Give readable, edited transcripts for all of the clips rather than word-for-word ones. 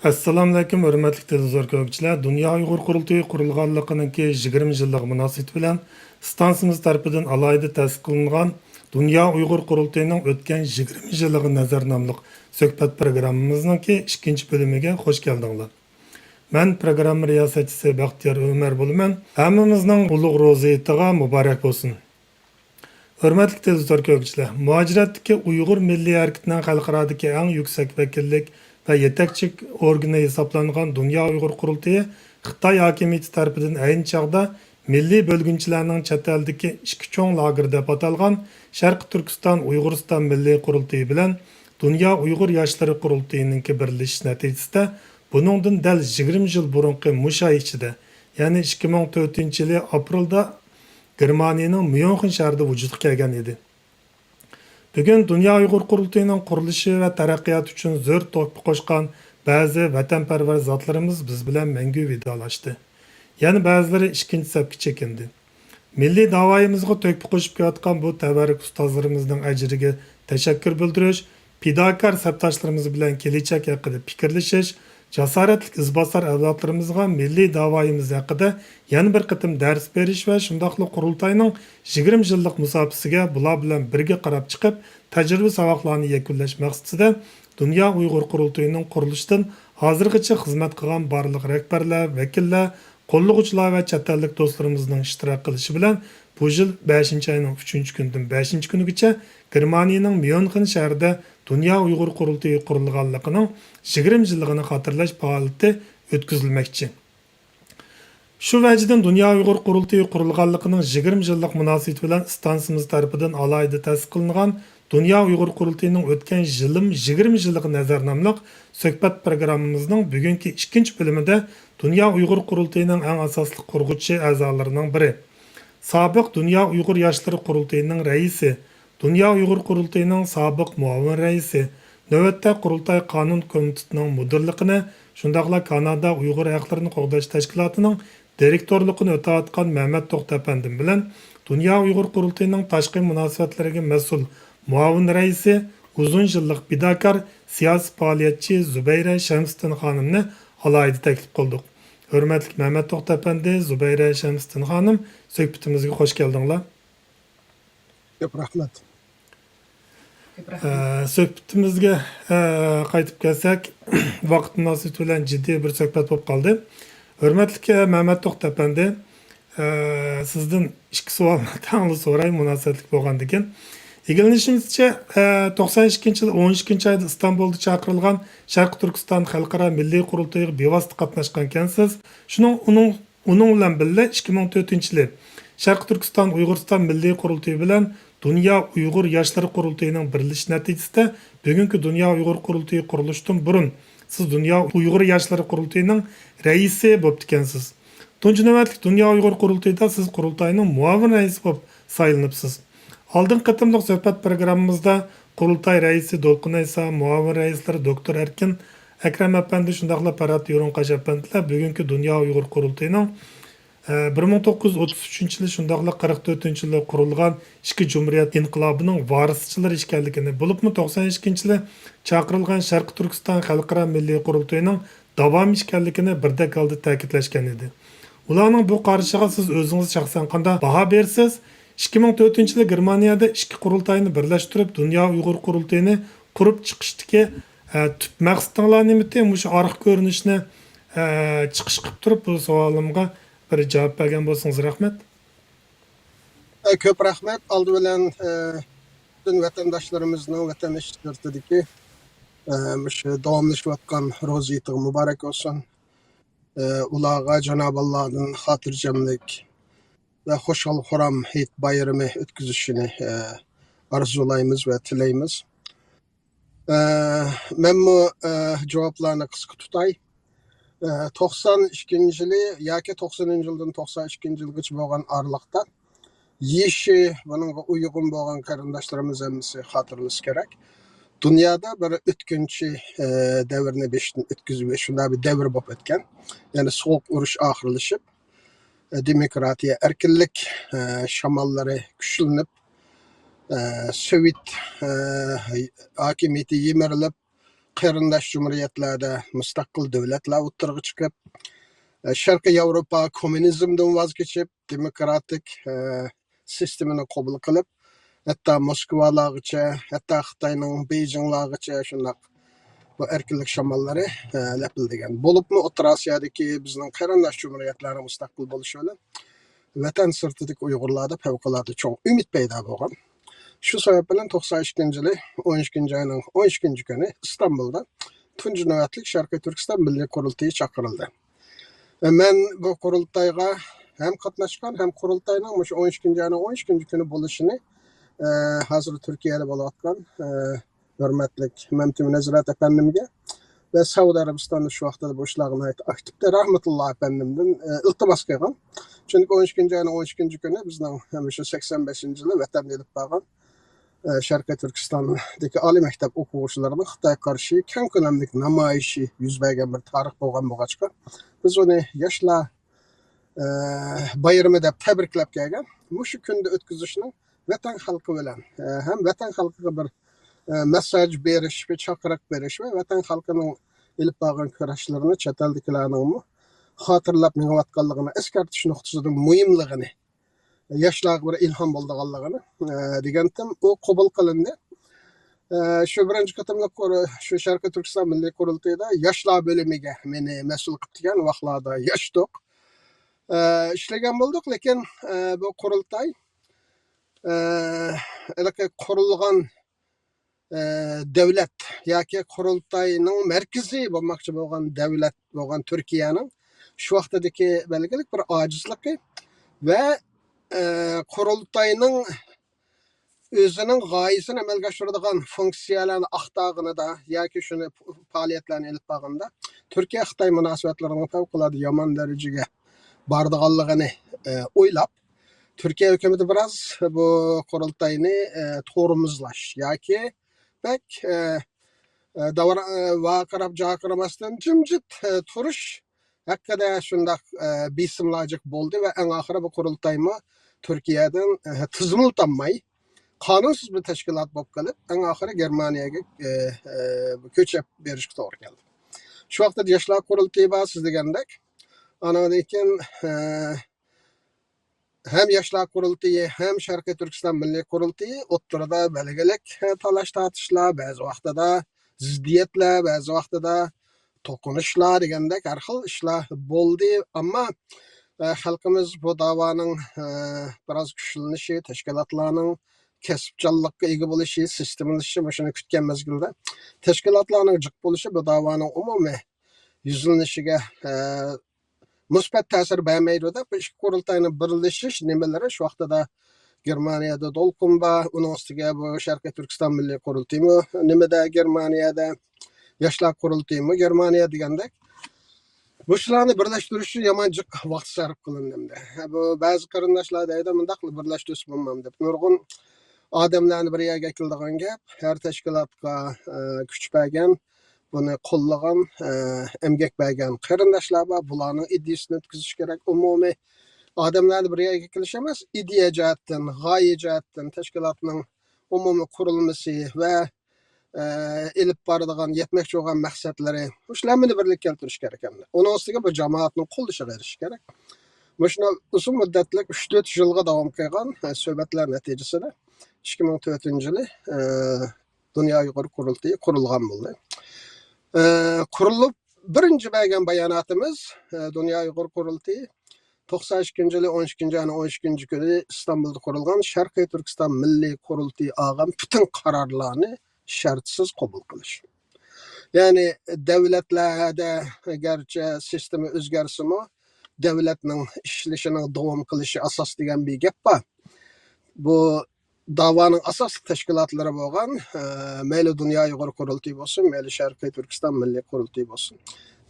Assalomu alaykum, hurmatli televizor ko'ruvchilar. Dunyo Uyg'ur qurultoyi qurilganligining 20 yillik munosabati bilan stansiyamiz tarafidan alohida ta'sis qilingan Dunyo Uyg'ur qurultoyining o'tgan 20 yillik nazar nomli suhbat programmamizning ikkinchi bo'limiga xush keldinglar. Men programma riyosatchisi Baxtiyor Umar bo'laman. Hammamizning ulug' ro'zayatiga muborak bo'lsin. Hurmatli televizor ko'ruvchilar, muhojiratdagi Uyg'ur milliy harakatining xalqarodagi eng yuksak vakillik ve yetakchi organi hesaplangan Dünya Uyghur Qurultayı Xitoy hokimiyati tarafidan ayni chog'da milliy bo'lginchilarning chet eldagi ikki cho'ng lager deb atalgan Sharq Turkiston Uyg'uriston milliy qurultayi bilan Dünya Uyg'ur yoshlari qurultayininki birlashish natijasida buningdan dal 20 yil burungi mush oy ichida, ya'ni 2004-yili aprelda Germaniyaning Myunxen shahrida vujudga kelgan edi. Bugun Dünya Uyg'ur qurultayining qurilishi va taraqqiyoti uchun zo'r to'hfa qo'shgan ba'zi vatanparvar zotlarimiz biz bilan mangu vidolashdi. Yana ba'zilari ikkinchi safga chekindi. Milliy da'voyimizga to'hfa qo'shib kelayotgan bu tabarruk ustozlarimizning ajriga tashakkur bildirish, fidokor sabdoshlarimiz bilan kelajak haqida fikrlashish, jasoratli izbosar avlodlarimizga milliy da'voyimiz haqida yana bir qatim dars berish va shundoqli qurultayning 20 yillik musobaqasiga bular bilan birga qarab chiqib, tajriba saboqlarni yakunlash maqsadida Dunyo Uyg'ur qurultayining qurilishidan hozirgacha xizmat qilgan barliq rahbarlar, vakillar, qo'llag'uvchilar va chet ellik do'stlarimizning ishtirok qilishi bilan bu yil 5-oyning 3-kunidan 5-kunigacha Germaniyaning Myunxen shahrida Dünya Uyg'ur qurultayi qurilganligining 20 yilligini xotirlash faoliyati o'tkazilmoqchi. Shu vajdan Dünya Uyg'ur qurultayi qurilganligining 20 yillik munosabati bilan stansiyamiz tarafidan alohida ta'sis qilingan Dünya Uyg'ur qurultayining o'tgan yilim 20 yillik nazar nomli suhbat programmamizning bugungi ikkinchi bo'limida Dünya Uyg'ur qurultayining eng asosli qurg'uvchi a'zolarining biri, sobiq Dünya Uyg'ur yoshlari qurultayining raisi, Dünya Uyg'ur qurultayining sobiq muavin raisi, navbatda qurultay qonun komitetining mudirligini, shundaqla Kanada Uyg'ur haqlarini qo'g'dash tashkilotining direktorligini o'tayotgan Mehmet To'xtapandim bilan Dünya Uyg'ur qurultayining tashqi munosabatlariga mas'ul muavin raisi, uzun yillik fidokor siyosiy faoliyatchi Zubayra Shamsiddin xonimni alohida taklif qildik. Hurmatli Mehmet To'xtapandi, Zubayra Shamsiddin xonim, suhbatimizga xush keldinglar. Ko'p rahmat. Suhbatimizga qaytib kelsak, vaqt munosabati bilan jiddiy bir suhbat bo'lib qoldi. Hurmatli Mehmet To'xtapandi, sizdan ikki savolni tangli so'ray munosabatli bo'lgandan keyin. Egilishimizcha 92-yil 12-oyda Istanbulda chaqirilgan Sharq Turkiston xalqaro milliy qurultayiga bevosita qatnashgan ekansiz. Uning bilan birga 2004-yili Sharq Turkiston Uyg'uriston milliy qurultayi bilan Dünya Uyg'ur yoshlari qurultayining birlashish natijasida bugungi Dünya Uyg'ur qurultayi qurilishidan burun siz Dünya Uyg'ur yoshlari qurultayining raisi bo'lib ekansiz. Tunji navbatlik Dünya Uyg'ur qurultayida siz qurultayning muavin raisi bo'lib saylanibsiz. Oldingi qatimliq suhbat programmamizda qurultay raisi Do'lqin Aysa, muavin raislar doktor Erkin Akram apandi shundaqla Parat Yo'ronqash apandilar bugungi Dünya Uyg'ur qurultayining 1933-yili shundaqla 44-yili qurilgan ikki jumhuriyat inqilobining varischilari ekanligini, bo'libmi 92-yili chaqirilgan Sharq Turkiston xalqaro milliy qurultayining davom ekanligini birdek holda ta'kidlashgan edi. Ularning bu qarashiga siz o'zingiz shaxsan qanday baho bersiz? 2004-yili Germaniyada ikki qurultayni birlashtirib Dünya Uyg'ur qurultayini qurib chiqishdagi tub maqsadinglar nimati? Mushu orqa ko'rinishni chiqish qilib turib bu savolimga bir javob bergan bo'lsangiz rahmat. Ko'p rahmat. Oldi bilan bütün vatandaşlarımızın vatan ishtirtidagi shu davomlashayotgan ro'zayatiga muborak bo'lsin. Ularga Janob Allohning xotirjamlik ve xo'shal xuram hayit bayrami o'tkazishini arzulaymiz ve tilaymiz. Men bu javoblarni qisqa tutay. 92-yili yoki 90-yildan 92-yilgacha bo'lgan oralıqda yeşi buningga uyg'un bo'lgan qarindoshlarimiz hammasi xotirlash kerak. Dunyoda bir o'tkinchi davrni beshdan o'tkazib shunday bir davr bo'lib o'tgan. Ya'ni so'q urush oxirlashib, demokratiya, erkinlik shamollari kuchlanib, Sovet hokimiyati yemirilib, qarindosh jumhuriyatlarda mustaqil davlatlar o'tirg'i chiqib, Sharqiy Yevropa kommunizmdan voz kechib, demokratik sistemini qabul qilib, hatto Moskvalargacha, hatto Xitoyning Beyjinglargacha shundoq bu erkinlik shamollari lapildigan. Bo'libmi O'rta Osiyodagi bizning qarindosh jumhuriyatlar mustaqil bo'lishi bilan vatan sirtidagi Uyg'urlarda favqulodda cho'ng umid paydo bo'lgan. Shu sabab bilan 92-yili 12-oyning 12-kuni Istanbulda tunji navbatlik Sharqiy Turkiston Milliy qurultayi chaqirildi. Men bu qurultayga ham qatnashgan, ham qurultayning shu 12-oyning 12-kuni bo'lishini hozir Turkiyada bo'layotgan hurmatli Mamtun Nazorat efendimga ve Saudiya Arabistonda shu vaqtda bu ishlarni aktivda rahmatulloh efendimdan iltimos qilgan. Chunki 12-oyning 12-kuni bizning shu 85-yili vatan elib borgan Sharqiy Turkistondagi oliy maktab o'quvchilarining Xitoyga qarshi keng ko'lamli namoyishi yuz bergan bir tarix bo'lgan bo'lg'achqa biz uni yoshlar bayrami deb tabriklab kelgan. Shu kunda o'tkazishning vatan xalqi bilan ham vatan xalqiga bir mesaj berish ve chaqiriq berish ve vatan xalqining ilib borgan kurashlarini chet eldagilarning xotirlab minayotganligini eskartish nuqtasidan muhimligini yoshlarga bir ilhom bo'lganligini degandim. U qabul qilindi. Shu birinchi qatimliq shu Sharqiy Turkiston Milliy qurultayida yoshlar bo'limiga meni mas'ul qilib turgan vaqtlarda yoshdik. İşlagan bo'ldik, lekin bu qurultay qurilgan davlat yoki qurultayning markaziy bo'lmoqchi bo'lgan davlat bo'lgan Turkiyaning shu vaqtdagi belgilik bir ojizligi ve qurultayning o'zining g'oyasini amalga oshiradigan funksiyalarni aqtog'ini da yoki shuni faoliyatlarni olib borganda Turkiya Xitoy munosabatlarining favqulodda yomon darajaga bordiganligini o'ylab Türkiye hükümeti biraz bu qurultayni to'g'rimizlash yoki pek vaqirab jaqiramasdan jimjit turish haqida shundoq besimlojik bo'ldi ve en oxiri bu qurultaymi Türkiye'den tizimlanmay qonunsiz bir tashkilot bo'lib qolib en oxiri Germaniyaga ko'chib berishga to'g'ri keldi. Shu vaqtda yoshlar qurultayi bor siz degandek, anadan keyin hem Yoshlar qurultayi hem Sharqiy Turkiston Milliy qurultayi o'rtada belgilik talash tortishlar, ba'zi vaqtida ziddiyatlar, ba'zi vaqtida to'qinishlar degandek har xil ishlar bo'ldi. Ammo xalqimiz bu da'voning biroz kuchlanishi, tashkilotlarning kasbchanlikka ega bo'lishi, sistemlashishi shuni kutgan mezgilda tashkilotlarning jiq bo'lishi bu da'voning umumiy yuzlanishiga musbat ta'sir bermaydi deb bu ikki qurultayni birlashish nimalari shu vaqtida Germaniyada Dolqun bor, uning ustiga bu Sharqiy Turkiston Milliy qurultayimi nimada Germaniyada, Yoshlar qurultayimi Germaniya degandek bu ishlarni birlashtirishga yomon jiq vaqt sarf qilindi. Bu ba'zi qarindoshlar deydi bundaq birlashtirish bo'lmam deb. Nurg'un odamlarni bir yerga keldigan gap, har tashkilotga kuch bergan bunu qo'llagan, emgak bergan qarindoshlar bor. Bularning ideyasini o'tkazish kerak. Umumiy odamlarni bir yerga kelish emas, ideya jihatdan, g'oya jihatdan tashkilotning umumiy qurilmasi va elib boradigan, yetmoqchi bo'lgan maqsadlari shularni birlikka keltirish kerak endi. Uning ustiga bu jamoatning qo'llashiga erishish kerak. Shuna uzun muddatli 3-4 yilga davom qilgan suhbatlar natijasida 2004-yili Dunyo Uyg'ur qurultayi qurilgan bo'ldi. Qurilib birinchi bergan bayonotimiz Dunyo Uyg'ur qurultayi 92-yili 12-oyning 12-kuni İstanbulda qurilgan Sharqiy Turkiston Milliy qurultayi olgan butun qarorlarni shartsiz qabul qilish. Ya'ni davlatlarda garchi sistemi o'zgarsimi, davlatning ishlashining davom qilishi asos degan bir gap bor. Bu da'voning asosiy tashkilotlari bo'lgan mayli Dunyo Uyg'ur qurultayi bo'lsin, mayli Sharqiy Turkiston Milliy qurultayi bo'lsin.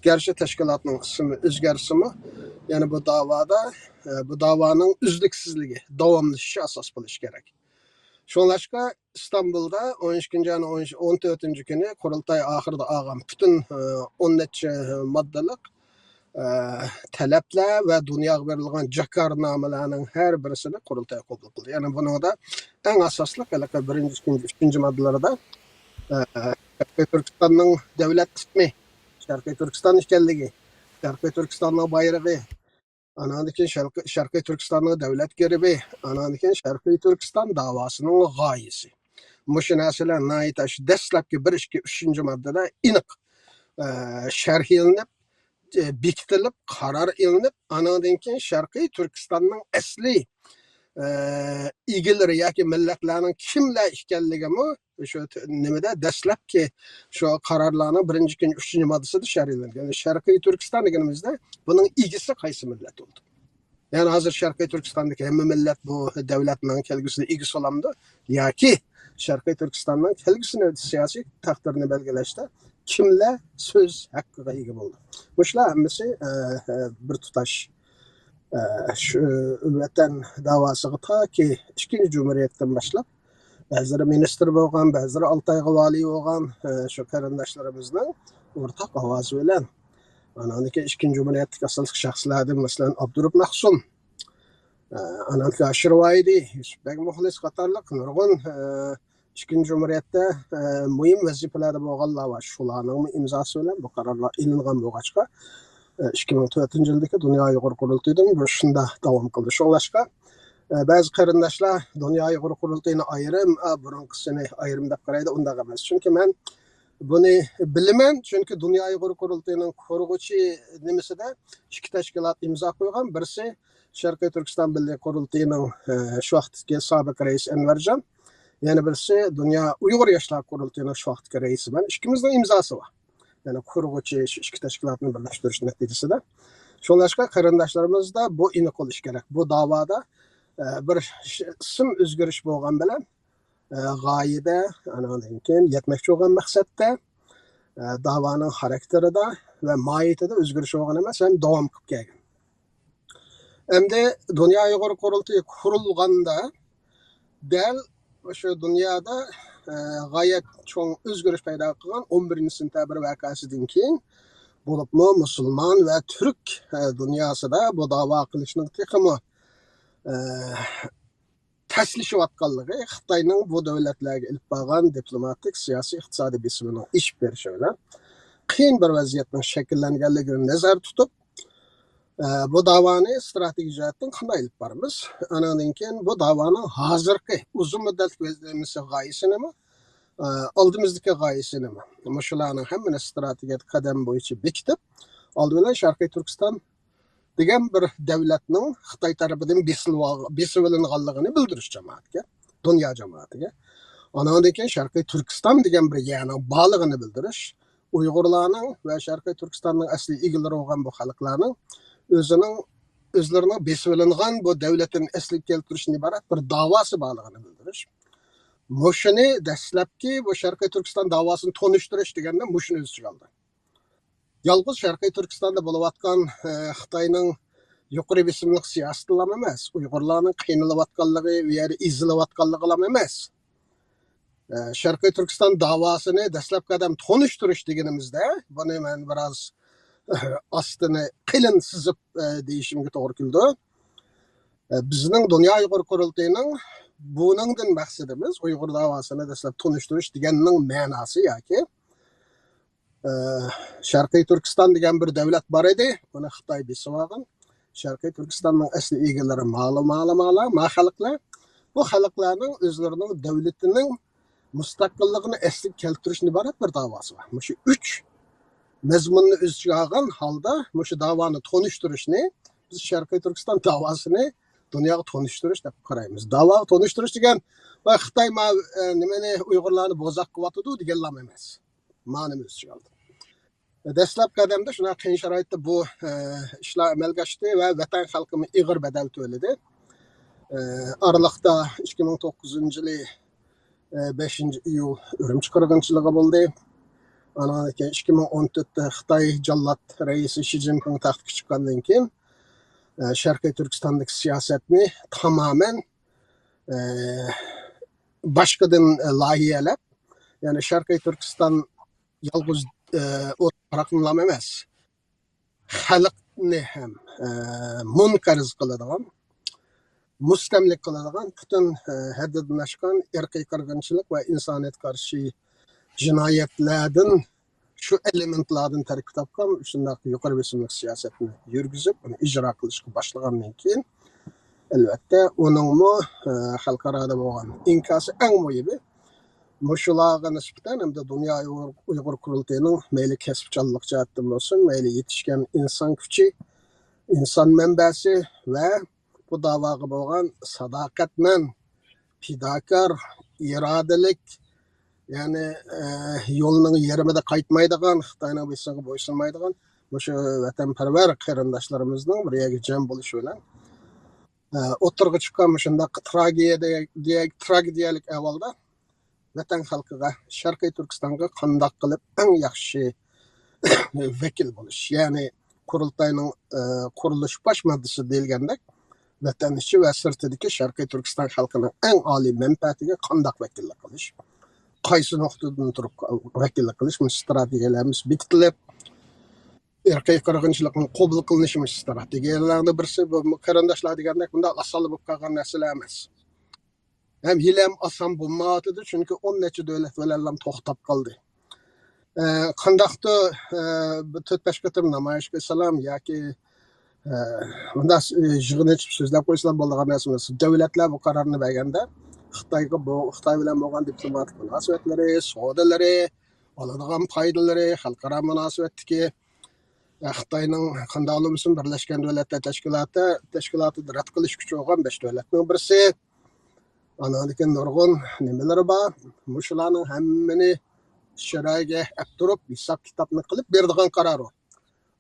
Garchi tashkilotning ismi o'zgarsimi, ya'ni bu da'voda bu da'voning uzluksizligi, davomlashishi asos bo'lishi kerak. Şonlaşqa İstanbul'da 12-oyning 14-kuni qurultay oxirida olgan butun 10 necha moddalık talablar va dunyoga berilgan jakarnomalarning har birisini qurultay qabul qildi. Ya'ni buningda eng asosli birinchi, ikkinchi, uchinchi moddalarda Şarkı Türkistan'ın devlet ismi, Şarkı Türkistan işgalliği, Şarkı Türkistan'ın bayrağı, anandikin Şarkı Türkistan'ın devlet geribi, anandikin Şarkı Türkistan davasının gayesi. Muşu näselen naitaş deslepki 1, 2, 3. maddede inik şerh ilinip, bikitilip, karar ilinip, anandikin Şarkı Türkistan'ın esli ilgileri yoki millatlarning kimlar ekanligimi shu nimada dastlabki shu qarorlarning 1, 2, 3 moddasida sharhlangan. Yani Sharqiy Turkiston deganimizda buning egisi qaysi millat bo'ldi? Yani hozir Sharqiy Turkistondagi hamma millat bu davlatning kelgusida egisi olamdi yoki Sharqiy Turkistonning kelgusini siyosiy taqdirini belgilashda kimlar so'z haqqiga ega bo'ldi? Bular hammasi bir tutash şu vatan davasıga taki 2. Cumhuriyetden başlap bazıları minister bo'lgan, bazıları 6 ayga vali bo'lgan şu qarindoshlarımızning ortak ovozi bilan ananiki 2. Cumhuriyetdagi asosiy shaxslardan masalan Abdurup Mahsun, ananiki Ashirvoydi, Yusufbek Muxlis qatorliq nurg'un 2. Cumhuriyetde muhim vazifalarda bo'lganlar va shularning imzosi bilan bu qarorlar ilingan bo'lg'achqa 2004 yıldaki Dünya Uyghur Kurultayı'nın bu şunda devam kıldı. Şolaşka bazı qarindoshlar Dünya Uyghur Kurultayı'nı ayırım, burunqisini ayırım deb qaraydi, unda emas. Çünkü men buni bilaman, çünkü Dünya Uyghur Kurultayı'nın qurg'uchi nimasida 2 tashkilot imzo qo'ygan. Birisi Sharqiy Turkiston Milliy Qurultayı'nın shu vaqtdagi sobiq raisi Enverjon, yana birisi Dünya Uyghur Yoshlar Qurultayı'nın shu vaqtdagi raisi. Men ikkimizning imzosi bor. Yani qurg'uchi ikki tashkilotni birlashtirish natijasida sho'lashqa qarindoshlarimiz da bu aniq bo'lishi kerak. Bu da'voda bir ism o'zgarish bo'lgan bilan g'oyada andan keyin yetmoqchi bo'lgan maqsadda da'voning xarakterida va mohiyatida o'zgarish bo'lgan emas, ham davom qilib kelgan. Endi Dunyo Uyg'ur Qurultayi qurilganda dal o'sha dunyoda g'oyat cho'ng o'zgarish paydo qilgan 11-sentabr voqeasidan keyin bo'libmi musulmon va turk dunyosida bu da'vo qilishning texmi tashlashayotganligi Xitoyning bu davlatlarga ilib borgan diplomatik, siyosiy, iqtisodiy bisimining ish berishi bilan qiyin bir vaziyatning shakllanganligini nazarda tutib bu davoni strategik jihatdan qanday ilib boramiz? Andan keyin bu da'voning hozirgi uzun muddatli g'oyasi nima? Oldimizdagi g'oyasi nima? Shularning hammani strategik qadam bo'yicha bekitib, oldi bilan Sharqiy Turkiston degan bir davlatning Xitoy tarafidan besilinganligini bildirish jamoatga, dunyo jamoatiga. Andan keyin Sharqiy Turkiston degan bir yana bog'lig'ini bildirish, Uyg'urlarning va Sharqiy Turkistonning asli egalari bo'lgan bu xalqlarning o'zlarining besilingan bu davlatini asli keltirishni iborat bir da'vosi borligini bildirish. Mushuni dastlabki bu Sharqiy Turkiston davosini tonishtirish deganda mushuni o'z ichiga oldi. Yolg'iz Sharqiy Turkistonda bo'layotgan Xitoyning yuqori besimli siyosati emas, Uyg'urlarning qiynalayotganligi va ezilayotganligi emas. Sharqiy Turkiston davosini dastlabki qadam tonishtirish deganimizda buni men biroz ostini qilin sizib deyishimga to'g'ri keldi. Bizning Dunyo Uyg'ur Qurultayining buningdan maqsadimiz Uyg'ur davosini dastlab tonishtirish deganning ma'nosi yoki Sharqiy Turkiston degan bir davlat bor edi, uni Xitoy besib olgan. Sharqiy Turkistonning asli egalari ma'lum xalqlar. Bu xalqlarning o'zlarining davlatining mustaqilligini asli keltirishni iborat bir da'vosi bor. Shu 3 mazmunni o'z ichiga olgan holda shu da'voni tonishtirishni biz Sharqiy Turkiston davosini dunyoga tonishtirish deb qaraymiz. Da'vo tonishtirish degan va Xitoy nimani Uyg'urlarni bo'zoq qilyotdi deganlar emas. Ma'nimiz o'z ichiga oldi. Dastlab qadamda shunaqa qiyin sharoitda bu ishlar amalga oshdi va vatan xalqimiz ig'ir badal to'ladi. Aralıqda 2009-yil 5-iyul Urumchi qirg'inchiligi bo'ldi. Andan keyin 2014da Xitoy jallod raisi Shi Jinping taxtga chiqqandan keyin Sharqiy Turkistondagi siyosatni tamoman boshqadan loyihalab, ya'ni Sharqiy Turkiston yolg'iz o'tparaqlar emas, xalqni ham munqariz qiladigan, mustamlik qiladigan butun haddidan oshgan irqiy qirg'inchilik va insoniyat qarshi jinoyatlardan şu elementlardan tarkib topgan shunday yuqori besimli siyosatni yurgizib uni ijro qilishga boshlagandan keyin albatta uningmi xalqaroda bo'lgan inkosi eng muhimi mushularga nisbatan hamda dunyo uyg'ur qurultayining mayli kasbchanlik jihatdan bo'lsin mayli yetishgan inson kuchi inson manbasi va bu da'voga bo'lgan sadoqatman fidokor irodalik ya'ni yo'lning yarmida qaytmaydigan xitoyning besiga bo'ysunmaydigan o'sha vatanparvar qarindoshlarimizning bir yerga jam bo'lishi bilan o'tirg'i chiqqan shunday tragediyalik ahvolda vatan xalqiga sharqiy turkistonga qandoq qilib eng yaxshi vakil bo'lish ya'ni qurultayning qurilish bosh moddasi deyilgandek vatan ichi va sirtidagi sharqiy turkiston xalqining eng oliy manfaatiga qandoq vakillik qilish qaysi nuqtadan turib vakillik qilish strategiyalarimiz bekitilib irqiy qirg'inchilikning qabul qilinishi strategiyalarning birisi bu qarindoshlar degandek bunda oson bo'lib qolgan narsalar emas ham yil ham oson bo'lmaydi chunki 10 necha davlat bilan to'xtab qoldi qandaqdir 4-5 qatim namoyish qilsalam yoki bunda yig'in ichib so'zlab qo'ysalar bo'ladigan narsa emas davlatlar bu qarorni berganda xitoy bilan bo'lgan diplomatik munosabatlari savdolari oladigan foydalari xalqaro munosabatdagi xitoyning qanday bo'lmasin birlashgan davlatlar tashkiloti rad qilish kuchi bo'lgan 5 davlatning birisi analikin nurg'un nimalari bor mushularning hammani shiraga olib turib hisob kitobni qilib beradigan qaror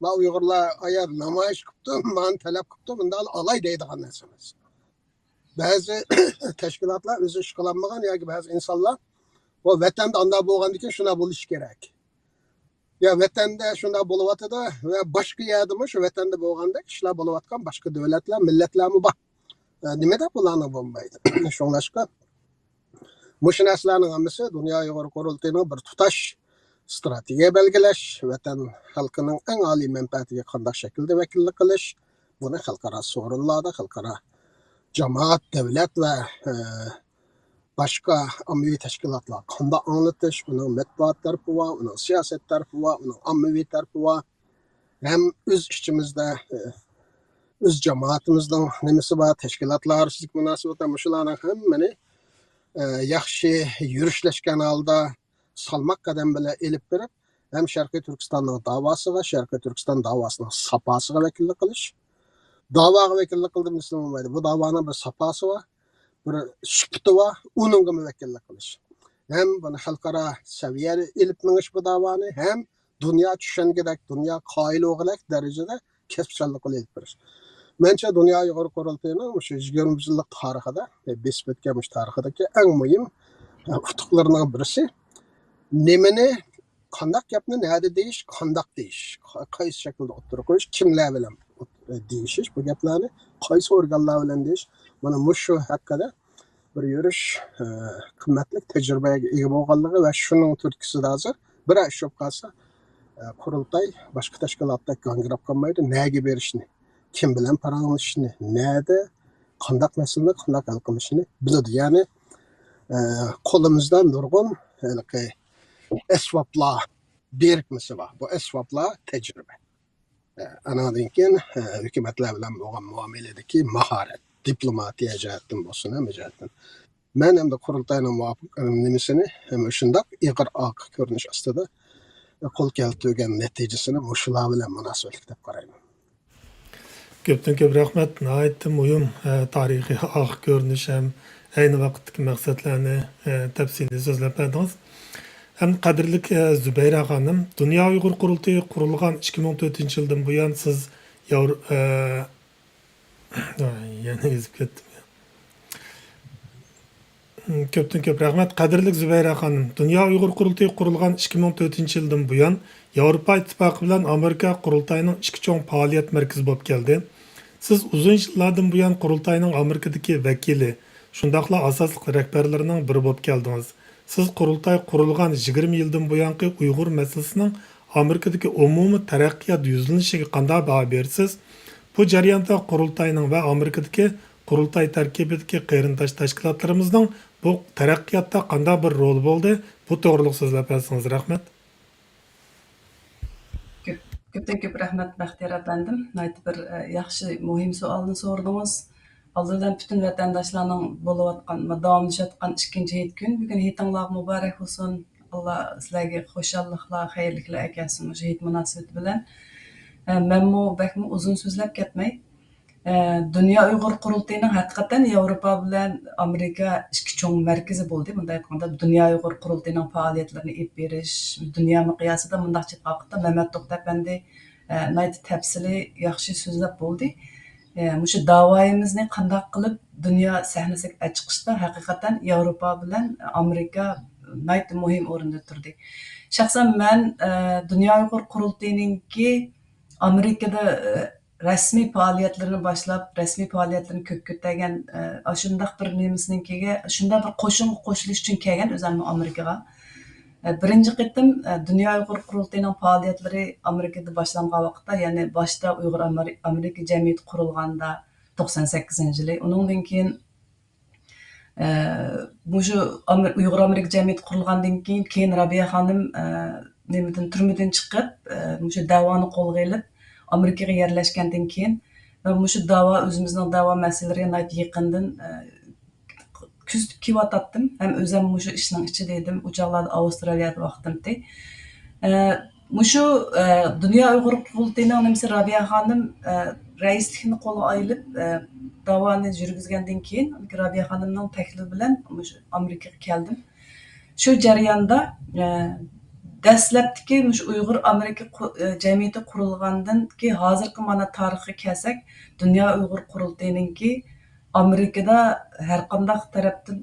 va uyg'urlar agar namoyish qilibdi man talab qilibdi bunda olay deydigan narsa emas ba'zi tashkilotlar o'zi ish qilolmagan yoki ba'zi insonlar va vatanda unday bo'lgandan keyin shunday bo'lishi kerak ya vatanda shunday bo'lyotidi va boshqa yerdami shu vatanda bo'lgandek ishlar bo'layotgan boshqa davlatlar millatlarmi bor nimada bularni bo'lmaydi shunglashqa mushu narsalarning hammasi dunyo uyg'ur qurultayining bir tutash strategiya belgilash vatan xalqining eng oliy manfaatiga qanday shaklda vakillik qilish buni xalqaro so'rinlarda xalqaro jamoat davlat va boshqa ommaviy tashkilotlar qanday anglatish uning matbuot tarafı va uning siyosat tarafı va uning ommaviy tarafı va ham o'z ichimizda o'z jamoatimizning nimasi bor tashkilotlar orasida munosabatlar shularning hammani yaxshi yurishlashgan holda salmoq qadam bilan elib berib ham sharqiy turkistonning davosiga sharqiy turkiston davosining safosiga vakillik qilish davoga vakillik qildim desam bo'lmaydi bu davoning bir safosi va bir sifati va uningga vakillik qilish ham buni xalqaro saviyada elib minish bu davoni ham dunyo tushungidek dunyo qoyil o'g'ilak darajada kasbchanlik qilib elib berish menimcha dunyo uyg'ur qurultayining shu 20 yillik tarixida besib o'tgan tarixidagi eng muhim utuqlarining birisi nimani qandaq gapni nada deyish qandaq deyish qaysi shaklda o'tirib qo'yish kimlar bilan deyishish bu gaplarni qaysi organlar bilan deyish mana shu haqida bir yurish qimmatli tajribaga ega bo'lganligi va shuning turtkisida hozir bir ish bo'lib qolsa qurultay boshqa tashkilotda gangrab qolmaydi naga berishni kim bilan paranglashishni nada qandaq masalani qandaq hal qilishni biladi ya'ni qo'limizdan nurg'un asboblar berkmasi bor bu asboblar tajriba anadan keyin hukumatlar bilan bo'lgan muomaladagi mahorat diplomatiya jihatdan bo'lsin hamma jihatdan man endi qurultayning nimasini shundoq ig'ir oq ko'rinish ostida qo'l keltirgan natijasini shular bilan munosabatli deb qarayman Köpten köp rahmet. Nihayetde mühim tarihi ak görünüş hem aynı vakitteki maksatlarını tepsili sözler verdiniz. Hem kadirlik Zübeyre Hanım, Dünya Uygur Kurultayı kurulgan 2004 yıldan bu yan siz yani ezip kettim ya. Köpten köp rahmet. Kadirlik Zübeyre Hanım, Dünya Uygur Kurultayı kurulgan 2004 yıldan bu yan Avrupa İttifakı bilen Amerika Kurultayının iki çoğun faaliyet merkezi bulup geldi. Siz uzun yıllardan bu yan Kurultayının Amerika'daki vekili, şundakla asaslık rehberlerinin biri bulup geldiniz. Siz Kurultay kurulgan 20 yıldan bu yankı Uygur meselesinin Amerika'daki umumi terakkiyat yüzlenişi qanday baho bersiz? Bu jarayonda Kurultayının ve Amerika'daki Kurultay tarkibidagi qarindosh tashkilotlarimizning bu taraqqiyotda qanday bir rol bo'ldi? Bu to'g'riliq so'zlab bersangiz rahmat. Köpten köp rahmat Baxtiyor efendim. Nayt bir yaxşı, muhim sualını sordunuz. Aldıdan bütün vatandaşlarning bo'lib atgan, davomlashayotgan 2-hit kun. Bugun hitinglar muborak bo'lsin. Allah sizlarga xushalliklar, xayrliklar akasin o'sha hit munosabati bilan. Menmu bakmi uzun so'zlab ketmay. Dünya Uyg'ur qurultayining haqiqatan Yevropa bilan Amerika ikki cho'ng markazi bo'ldi. Bunday aytganda Dünya Uyg'ur qurultayining faoliyatlarini olib berish, dunyo miqyosida mundaqcha vaqtda Mehmet To'xta apandi nayt tafsili yaxshi so'zlab bo'ldi. Mushu davoyimizni qanday qilib dunyo sahnasiga chiqishda haqiqatan Yevropa bilan Amerika nayt muhim o'rinda turdi. Shaxsan men Dünya Uyg'ur qurultayininki Amerikada rasmiy faoliyatlarini boshlab, rasmiy faoliyatlarini ko'p ko'targan shundaq bir nemisinikiga, shunday bir qo'shinga qo'shilish uchun kelgan o'zim Amerikaga. Birinchi qitim Dünya Uyg'ur qurultayining faoliyatlari Amerikada boshlangan vaqtda, ya'ni boshda Uyg'ur Amerika jamiyati qurilganda 98-yili, undan keyin mushu Uyg'ur Amerika jamiyati qurilgandan keyin Rabiya xonim nimadan turmadan chiqib, mushu davoni qo'lga olib Amerikaga yerlashgandan keyin va mushu davo o'zimizning davo masalalariga yaqindan kuzatib kelyotdim. Ham o'zim mushu ishning ichida edim. U chog'larda Avstraliyada vaqtimda. Mushu Dünya Uyg'ur qurultayining nimasi Rabiya xonim raislikni qo'lga olib davoni yurgizgandan keyin Rabiya xonimning taklifi bilan mushu Amerikaga keldim. Shu jarayonda dastlabki Uyg'ur Amerika jamiyati qurilgandan keyin hozirgi mana tarixga kelsak, Dünya Uyg'ur qurultayininki Amerikada har qanday tarafdan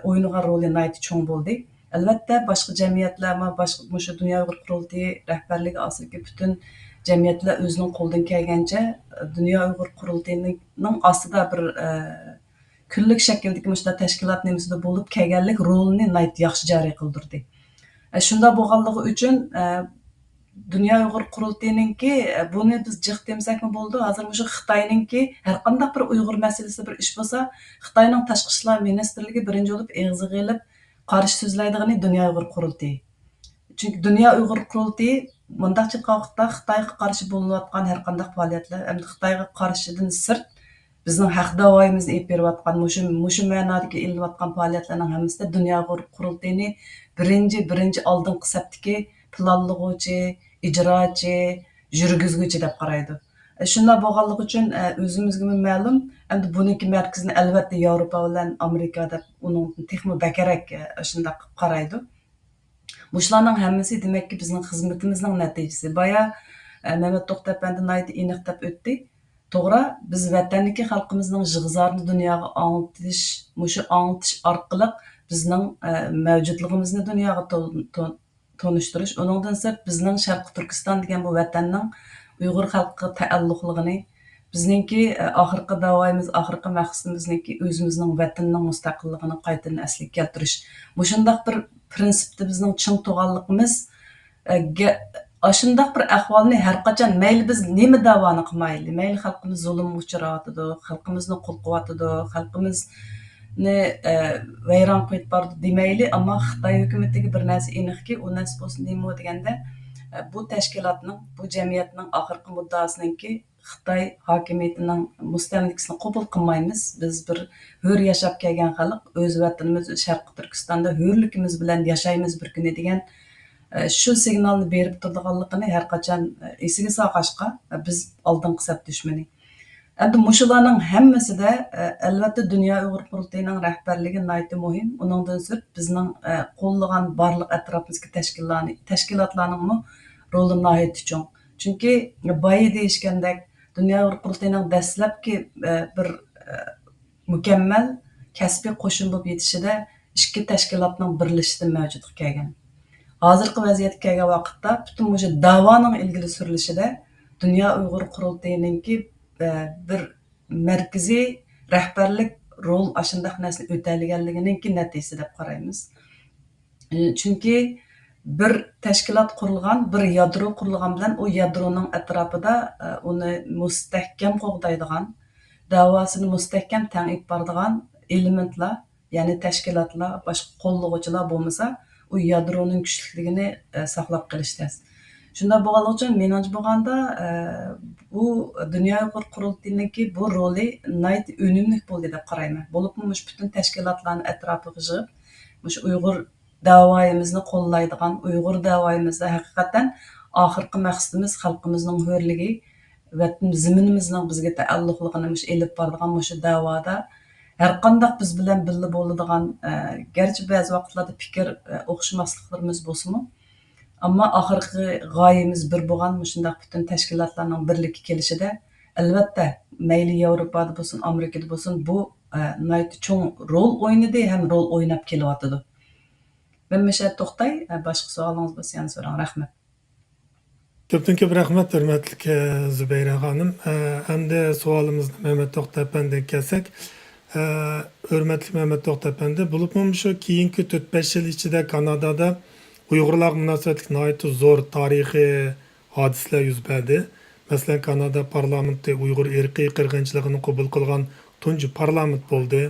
o'ynagan roli nayt cho'ng bo'ldi. Albatta boshqa jamiyatlar, boshqa mushu Dünya Uyg'ur qurultayi rahbarligi ostidagi butun jamiyatlar o'zining qo'ldan kelgancha Dünya Uyg'ur qurultayining ostida bir kunlik shakldagi mushta tashkilot nimasida bo'lib kelganlik rolini nayt yaxshi joriy qildirdi. Shunda bo'lganligi uchun Dünya Uyg'ur qurultayininki buni biz jiq demsakmi bo'ldi. Hozir mushu Xitoyninki har qanday bir Uyg'ur masalasida bir ish bo'lsa, Xitoyning tashqi ishlar ministrligi birinchi bo'lib eg'iziga olib qarshi so'zlaydigani Dünya Uyg'ur qurultayi. Chunki Dünya Uyg'ur qurultayi mundaqcha vaqtda Xitoyga qarshi bo'layotgan har qanday faoliyatlar, hamda Xitoyga qarshidan sirt bizning haq davoyimizni olib berayotgan mushu ma'nodagi ilayotgan faoliyatlarning hammasida Dünya Uyg'ur qurultayini birinchi oldingi safdagi planlovchi, ijrochi, yurgizguvchi deb qaraydi. Shunday bo'lganligi uchun o'zimizga ma'lum, endi buniki markazini albatta Yevropa bilan Amerika deb uning texmi bakarak shunday qaraydi. Bularning hammasi demakki bizning xizmatimizning natijasi. Baya Mehmet To'xta apandi nayt aniq deb o'tdi. To'g'ri, biz vatanniki xalqimizning jig'zarini dunyoga anglitish orqali bizning mavjudligimizni dunyoga tonishtirish, uningdan sirt bizning Sharqi Turkiston degan bu vatanning Uyg'ur xalqiga taalluqligini, bizningki oxirgi davoyimiz, oxirgi maqsadimizniki o'zimizning vatanning mustaqilligini qaytadan asliga keltirish. Bu shunday bir prinsipda bizning ching to'g'anligimiz shunday bir ahvolni har qachon mayli biz nima davoni qilmayli, mayli xalqimiz zulmga uchrayotidi, xalqimizni qo'lqiyotidi, xalqimizni vayron qo'yib bordi demayli, ammo Xitoy hukumatiga bir narsa aniqki, u narsa bo'lsin nima deganda bu tashkilotning, bu jamiyatning oxirgi muddaosiniki Xitoy hokimiyatining mustamlikasini qabul qilmaymiz. Biz bir hur yashab kelgan xalq, o'z vatanimiz Sharqi Turkistonda hurligimiz bilan yashaymiz bir kuni degan shu signalni berib turganligini har qachon esiga solqashqa biz oldingi saf dushmani. Endi mushularning hammasida albatta Dünya Uyg'ur qurultayining rahbarligi nayta muhim. Uningdan sirt bizning qo'llagan barliq atrofimizga tashkilotlarning roli nihoyat cho'ng. Chunki boya deyishgandek Dünya Uyg'ur qurultayining dastlabki bir mukammal kasbiy qo'shin bo'lib yetishida ikki tashkilotning birlashishida mavjud kelgan. Hozirgi vaziyatga kelgan vaqtda butun o'sha davoning ilgili surilishida Dünya Uyg'ur qurultayininki bir markaziy rahbarlik rol ashundaq narsani o'taydiganligininki natijasi deb qaraymiz. Chunki bir tashkilot qurilgan, bir yadro qurilgan bilan u yadroning atrofida uni mustahkam qo'g'daydigan, davosini mustahkam tangib boradigan elementlar, ya'ni tashkilotlar, boshqa qo'llovchilar bo'lmasa, u yadroning kuchliligini saqlab qilish tez. Shunda bo'lgani uchun menimcha bo'lganda bu Dunyo Uyg'ur qurultayiniki bu roli nihoyat unumli bo'ldi deb qarayman. Bo'libmi butun tashkilotlarni atrofiga yig'ib, Uyg'ur davoyimizni qo'llaydigan, Uyg'ur davoyimizda haqiqatan oxirgi maqsadimiz xalqimizning hurligi, vatan zaminimizning bizga taalluqligini elib boradigan shu davoda har qanday biz bilan birga bo'ladigan, garchi ba'zi vaqtlarda fikr o'xshamasliklarimiz bo'lsa-mu, ammo oxirgi g'oyamiz bir bo'lgan shunday butun tashkilotlarning birlikka kelishida albatta mayli Yevropada bo'lsin, Amerikada bo'lsin bu nihoyat cho'ng rol o'ynadi ham rol o'ynab kelyotidi. Men misha to'xtay, boshqa savolingiz bo'lsa yana so'rang. Rahmat. Ko'pdan ko'p rahmat hurmatli Zubayra xonim. Hamda savolimizni Mehmet To'xtapandga kelsak, hurmatli Mehmet To'xtapandi, bo'libmi shu keyingi 4-5 yil ichida Kanadada Uyg'urlar munosabatli nihoyat zo'r tarixiy hodisalar yuz berdi. Masalan, Kanada parlamenti Uyg'ur irqiy qirg'inchiligini qabul qilgan tunji parlament bo'ldi.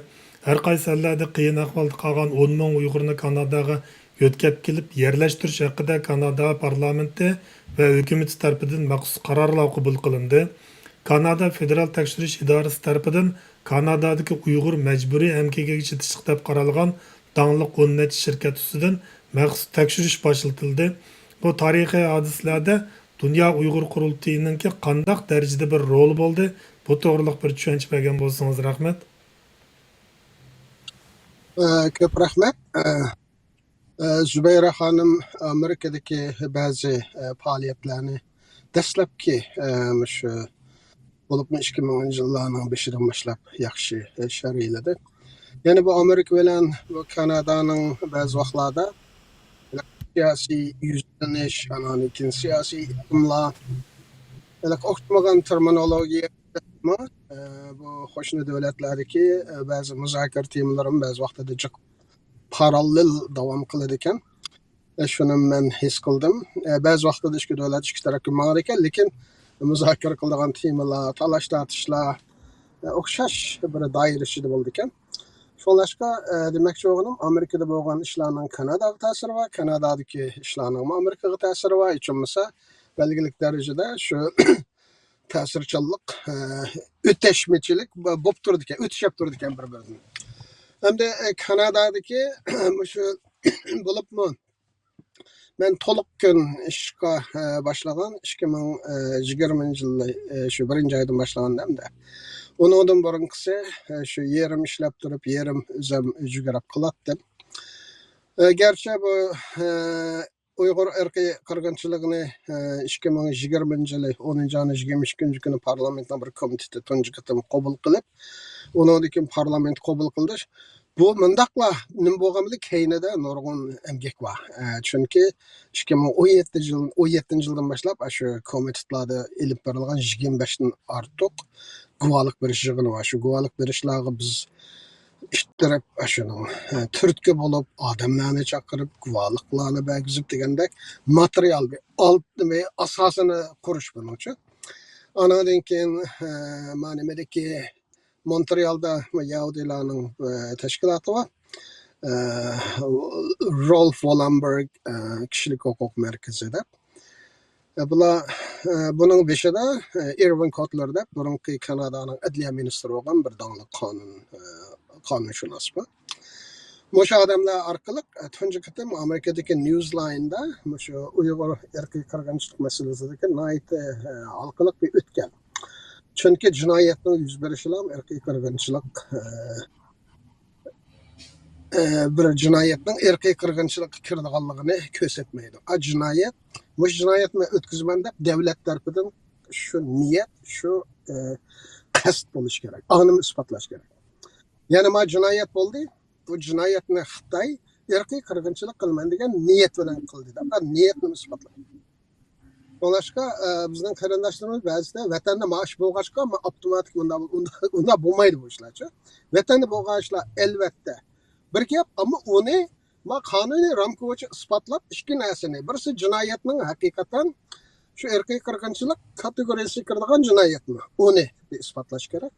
Har qaysi yerlarda qiyin ahvolda qolgan 10 ming Uyg'urni Kanadaga yo'tkab kelib yerlashtirish haqida Kanada parlamenti va hukumati tarafidan maxsus qarorlar qabul qilindi. Kanada federal tekshirish idorasi tarafidan Kanadadagi Uyg'ur majburiy emkiga chetish deb qaralgan dangli 10 necha shirkat ustidan maxsus tekshirish boshlatildi. Bu tarixiy hodisalarda Dunyo Uyg'ur qurultayininki qandaq darajada bir rol bo'ldi? Bu to'g'riliq bir tushuncha bergan bo'lsangiz rahmat. Ko'p rahmat. Zubayra xonim Amerikadagi ba'zi faoliyatlarni dastlabki shu bo'libmi 2000-yillarning boshidan boshlab yaxshi sharhladi. Ya'ni bu Amerika bilan bu Kanadaning ba'zi vaqtlarda siyosiy yuzlanish, anonim siyosiy iqlimlar, o'xshamagan terminologiya bu qo'shni davlatlardagi ba'zi muzokara temalarim ba'zi vaqtda jiq parallel davom qiladi ekan. Shuni men his qildim. Ba'zi vaqtda ikki davlat ikki tarafga ma'lum ekan, lekin muzokara qiladigan temalar, talash tortishlar o'xshash bir doira ichida bo'ldi ekan. Shunlashqa demoqchi bo'lganim, Amerikada bo'lgan ishlarning Kanadaga ta'siri va Kanadadagi ishlarning Amerikaga ta'siri va uchunmasa belgili darajada shu ta'sirchanlik, o'tashmachilik bo'lib turdi ekan, o'tishib turdi ekan bir-biridan. Hamda Kanadadagi shu bo'libmi men to'liq kun ishga boshlagan 2020-yil shu 1-oydan boshlagandamda. Ondan burunqisi shu yerim ishlab turib, yerim o'zim jugarab qilatdim. Gerçi bu Uyg'ur irqiy qirg'inchiligini 2020-yil 10-22 kuni parlamentning bir komiteti tunji qatim qabul qilib, undan keyin parlament qabul qildi. Bu mundaqla nima bo'lganligi keynida nurg'un emgak bor. Chunki 2017-yildan boshlab shu komitetlarda ilib berilgan 25 dan ortiq guvohlik berish yig'ini bor. Shu guvohlik berishlarga biz ishtirib shuning turtki bo'lib odamlarni chaqirib guvohliklarni bergizib degandek material ve asosini qurish buning uchun. Anadan keyin mana nimedagi Montrealda Yahudilarning tashkiloti bor. Rolf Wallenberg kishilik huquq markazida. Buning beshida Irvin Kotler deb burungi Kanadaning adliya ministri bo'lgan bir dangli qonunshunos bor. O'sha odamlar orqali tunji qatim Amerikadagi Newsline'da shu Uyg'ur irqiy qirg'inchilik masalasidagi nihoyat halqaliq bir o'tgan. Chunki jinoyatning yuz berishi ham irqiy qirg'inchilik bir jinoyatning irqiy qirg'inchilikka kirganligini ko'rsatmaydi. Jinoyat bu jinoyatni o'tkazman deb davlat tarafidan shu niyat, shu qasd bo'lish kerak. Aniq isbotlash kerak. Ya'ni ma jinoyat bo'ldi. Bu jinoyatni Xitoy irqiy qirg'inchilik qilman degan niyat bilan qildi. Niyatni isbotladi. Boshqa bizning qarindoshlarimiz ba'zida vatanda maosh bo'lg'achqa avtomatik unda bo'lmaydi bu ishlarchi. Vatanda bo'lgan ishlar albatta bir gap, ammo uni qonuniy ramka bo'yicha isbotlab ikki narsani. Birisi jinoyatning haqiqatan shu irqiy qirg'inchilik kategoriyasiga kiradigan jinoyatmi? Uni isbotlash kerak.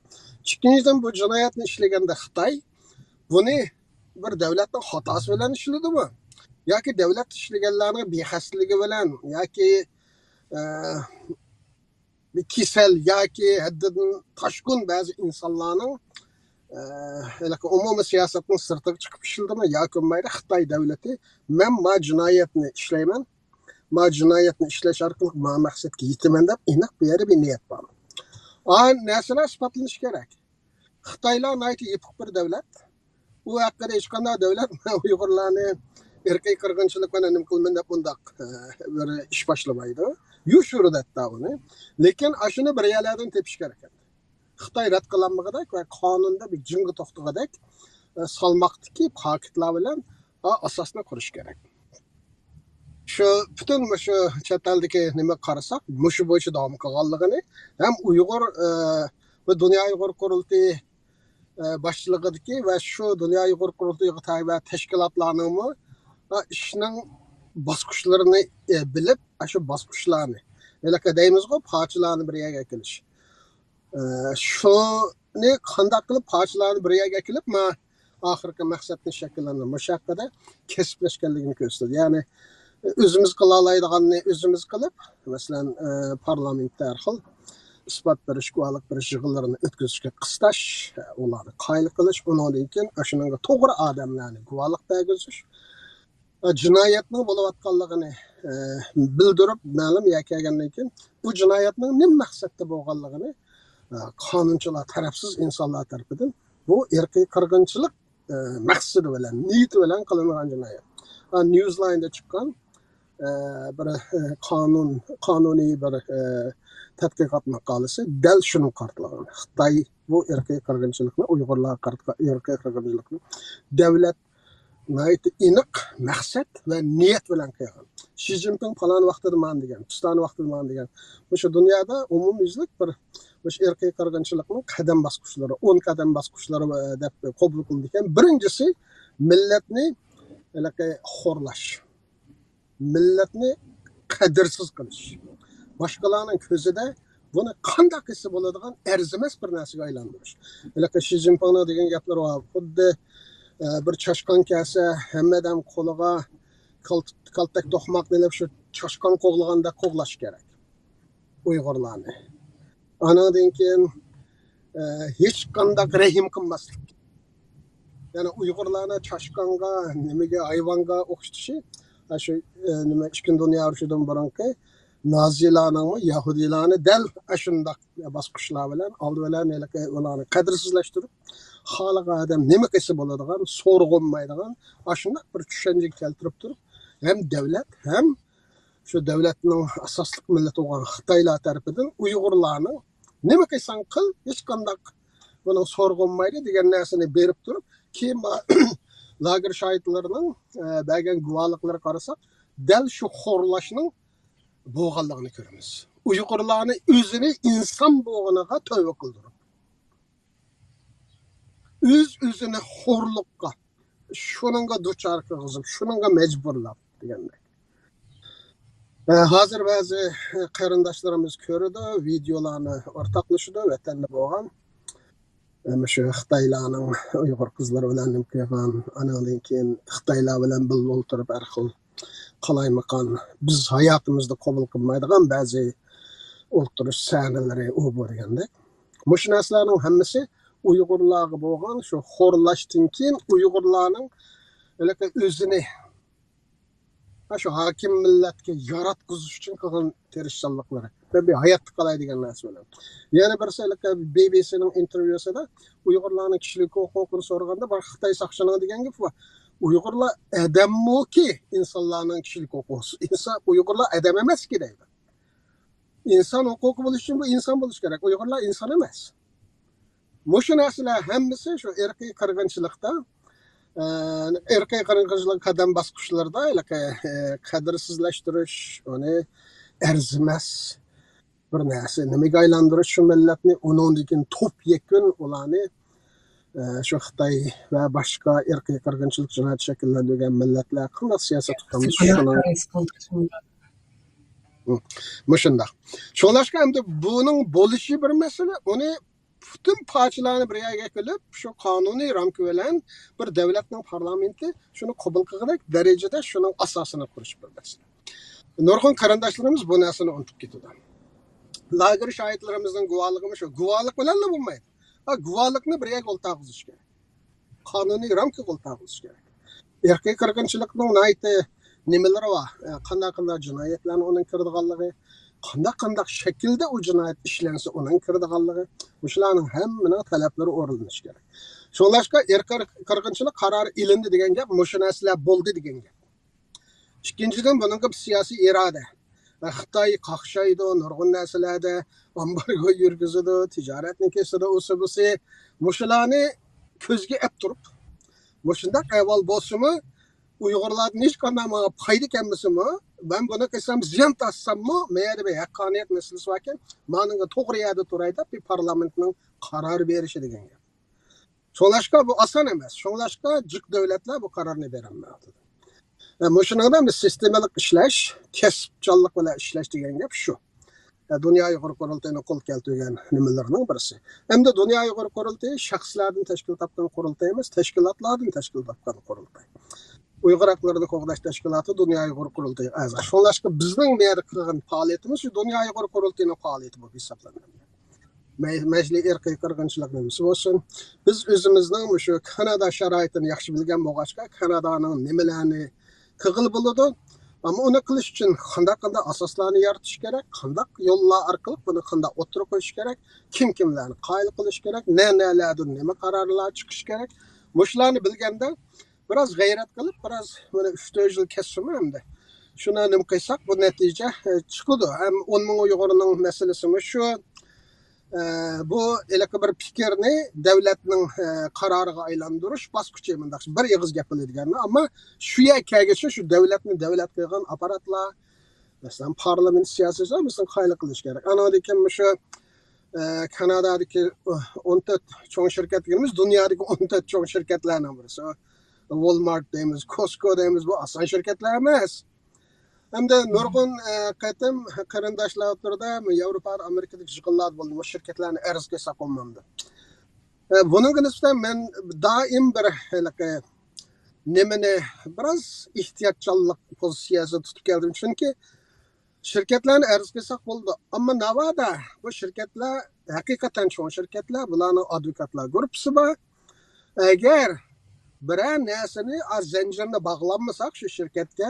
Ikkinchidan bu jinoyatni ishlaganda Xitoy buni bir davlatning xatosi bilan ishladimi yoki davlat ishlaganlarning bexasligi bilan yoki bir kasal yoki haddidan toshqin ba'zi insonlarning umumiy siyosatning sirtiga chiqib ishladimi yoki bo'lmaydi xitoy davlati men ma jinoyatni ishlayman ma jinoyatni ishlash orqali ma maqsadga yetaman deb aniq bu yerda bir niyat bor narsalar isbotlanishi kerak xitoylar yepiq bir davlat u haqida hech qanday davlat uyg'urlarni irqiy qirg'inchilik bilan nima qilman deb bundoq bir ish boshlamaydi yushurdatda uni lekin shuni bir yerlardan tepish kerak xitoy rad qilinmagidak va qonunda bir jingi to'xtag'idek salmoqdiki paketlar bilan asosni qurish kerak shu butun shu chet eldagi nima qarasak mushu bo'yicha davom qilganligini ham uyg'ur va dunyo uyg'ur qurultiyi boshchiligidagi va shu dunyo uyg'ur qurultiyiga tabi tashkilotlarning ishning bosqichlarini bilib shu bosqichlarni deymizku parchalarni bir yerga kelish shuni qanday qilib parchalarni bir yerga kelib oxirgi maqsadni shakllantirib shu haqida kesibleşkenligini ko'rsatadi ya'ni o'zimiz qila oladiganni o'zimiz qilib masalan parlamentda har xil isbot berish guvohlik berish yig'inlarini o'tkazishga qistash ularni qayil qilish undan keyin shunga to'g'ri odamlarni guvohlik bergizish jinoyatning bo'layotganligini bildirib ma'lum kelgandan keyin bu jinoyatning nima maqsadda bo'lganligini qonunchilar tarafsiz insonlar tarafidan bu irqiy qirg'inchilik maqsadi bilan niyati bilan qilingan jinoyat Newsline'da chiqqan bir qonuniy bir tadqiqot maqolasi dal shuni qartlagan xitoy bu irqiy qirg'inchilikni uyg'urlarga qarata irqiy qirg'inchilikni davlat aniq maqsad va niyat bilan qilgan shi zinpin falon vaqtida man degan piston vaqtida man degan o'sha dunyoda umumyuzlik bir o'sha irqiy qirg'inchilikning qadam bosqichlari 10 qadam bosqichlari deb qabul qilingan birinchisi millatni xo'rlash millatni qadrsiz qilish boshqalarning ko'zida buni qanday qilsa bo'ladigan arzimas bir narsaga aylantirish shi zinpin degan gaplar bor xuddi bir choshqon kelsa hammadan qo'liga kaltak to'qmoq ilib shu choshqon qo'g'laganda qo'g'lash kerak uyg'urlarni anadan keyin hech qanday rahim qilmaslik ya'ni uyg'urlarni choshqonga nimaga hayvonga o'xshatishi shu nima ikki dunyo urushidan burungi nozilarning yahudiylarni dal shundoq bosqichlar bilan oldi bilan ularni qadrsizlashtirib xohlagan odam nima qilsa bo'ladigan so'rg'inmaydigan shundoq bir tushuncha keltirib turib hem davlat hem shu davlatning asosli millati bo'lgan xitoylar tarafidan uyg'urlarni nima qilsang qil hech qanday buni so'rg'inmaydi degan narsani berib turib keyin lager shohidlarining bergan guvohliklari qarasak dal shu xo'rlashning bo'lganligini ko'ramiz uyg'urlarni o'zini inson bo'lganiga tavba qildirib o'zini xo'rliqqa shuningga duchor qilg'izib shuningga majburlab degandek hozir ba'zi qarindoshlarimiz ko'rdi videolarni o'rtoqlashdi vatanda bo'lgan shu xitoylarning uyg'ur qizlari bilan nima qilgan anadan keyin xitoylar bilan birga o'tirib har xil qalaymaqon biz hayotimizda qabul qilmaydigan ba'zi o'ltirish sanalari u bo'lgandek shu narsalarning hammasi uyg'urlarga bo'lgan shu xo'rlashdan keyin uyg'urlarning o'zini shu hokim millatga yaratqizish uchun qilgan tirishchanliklari bir hayotda qolay degan narsa bilan yana birisi BBC'ning intervyusida uyg'urlarning kishilik huquqini so'raganda bir xitoy soqchining degan gap bor uyg'urlar odammi insonlarning kishilik huquqi inson uyg'urlar odam emas deydi inson huquqi bo'lish uchun bu inson bo'lish kerak uyg'urlar inson emas shu narsalar hammasi shu irqiy qirg'inchilikda irqiy qirg'inchilik qadam bosqichlarida qadrsizlashtirish uni arzimas bir narsa nimaga aylantirish shu millatni undan to'p yakun ularni shu xitoy va boshqa irqiy qirg'inchilik jinoyat shakllantirgan millatlar qanday siyosat tutamiz shundoq shunlashga hamda buning bo'lishi bir masala uni bütün parçalarını bir yerga kelib, şu qonuniy ramka bilan bir davlatning parlamenti shuni qabul qilgandek darajada shuning asosini qurish bilmoqda. Nurg'un qarindoshlarimiz bu narsani unutib ketadi. Lager shohidlarimizning guvohligi shu. Guvohlik bilan bo'lmaydi. Guvohlikni bir yerga o'ltaqizish kerak. Qonuniy ramka o'ltaqizish kerak. Erkak qirg'inchilikning nayta nimalari bor? Qanday jinoyatlarni uning kirdiganligi, qanday shaklda u jinoyat ishlansa uning kirdiganligi, shularning hammaning talablari o'rnatish kerak. Shunlashqa erkak qirg'inchilik qarori ilindi degan gap, mushu narsalar bo'ldi degan gap. Ikkinchidan buningga siyosiy iroda. Xitoy qaqshaydi, nurg'un narsalarda embargo yurgizadi, tijoratni kesadi, o'sibisi, mushularni ko'zga ep turib, mushundaq avval bo'lsimi, Uyg'urlardan hech qanday foyda kelmasimi, ben buni qilsam ziyon tassammi, mayli bir haqqoniyat masalasi var ekan, menga to'g'ri yerda turaydi, bir parlamentning qaror berishi degan gap. Shunlashqa bu oson emas. Shunlashqa jiq davlatlar bu qarorni berolmaydi. Mushuningdan bir sistemalik ishlash, kasbchanlik bilan ishlash degan gap shu. Dunyo Uyg'ur qurultayini qo'l keltirgan nimalarning birisi. Hamda Dunyo Uyg'ur qurultayi shaxslardan tashkil topgan qurultay emas, tashkilotlardan tashkil topgan qurultay. Uyg'ur haqlarini qo'g'dash tashkiloti Dunyo Uyg'ur qurultayi a'zo. Shunlashqa bizning bu yerda qilgan faoliyatimiz shu Dunyo Uyg'ur qurultayining faoliyati bo'lib hisoblanadi. Majlis irqiy qirg'inchilik nimasi bo'lsin, biz o'zimizning shu Kanada sharoitini yaxshi bilgan bo'lg'achqa, Kanadaning nimalarni qilib bo'ladi, ammo uni qilish uchun qanday asoslarni yaratish kerak, qanday yo'llar orqali buni qanday o'tirib qo'yish kerak, kimlarni qoyil qilish kerak, nelardan nima qarorlar chiqish kerak, shularni bilganda biraz g'ayrat qilib, biraz mana 3-4 yil kesimi hamda shuni nima qilsak bu natija chiqadi. Ham 10 ming Uyg'urning masalasi shu. Bu elaka bir fikrni davlatning qaroriga aylantirish bosqichi bunday bir yig'iz gapiladigan, ammo shu yergacha shu davlatni davlat qilgan apparatlar, masalan parlament siyosatchilar bizning qoyil qilish kerak. Anadagi shu Kanadadagi 14 cho'ng shirkat deymiz, dunyodagi 14 cho'ng shirkatlarning birisi. Walmart deymiz, Costco deymiz, bu ason shirkatlar emas. Hamda nurg'un qatim qarindoshlar o'tirdi, Yevropa, Amerikadagi yig'inlar bo'ldi, bu shirkatlarni arzga saqolmamdi. Buningga nisbatan men doim bir nimani biraz ehtiyotchanlik pozitsiyasi tutib keldim, chunki shirkatlarni arzga saq bo'ldi. Ammo navada bu shirkatlar haqiqatan cho'ng shirkatlar, bularning advokatlar guruhi bor. Agar biror narsani zanjirni bog'lanmasak shu shirkatga,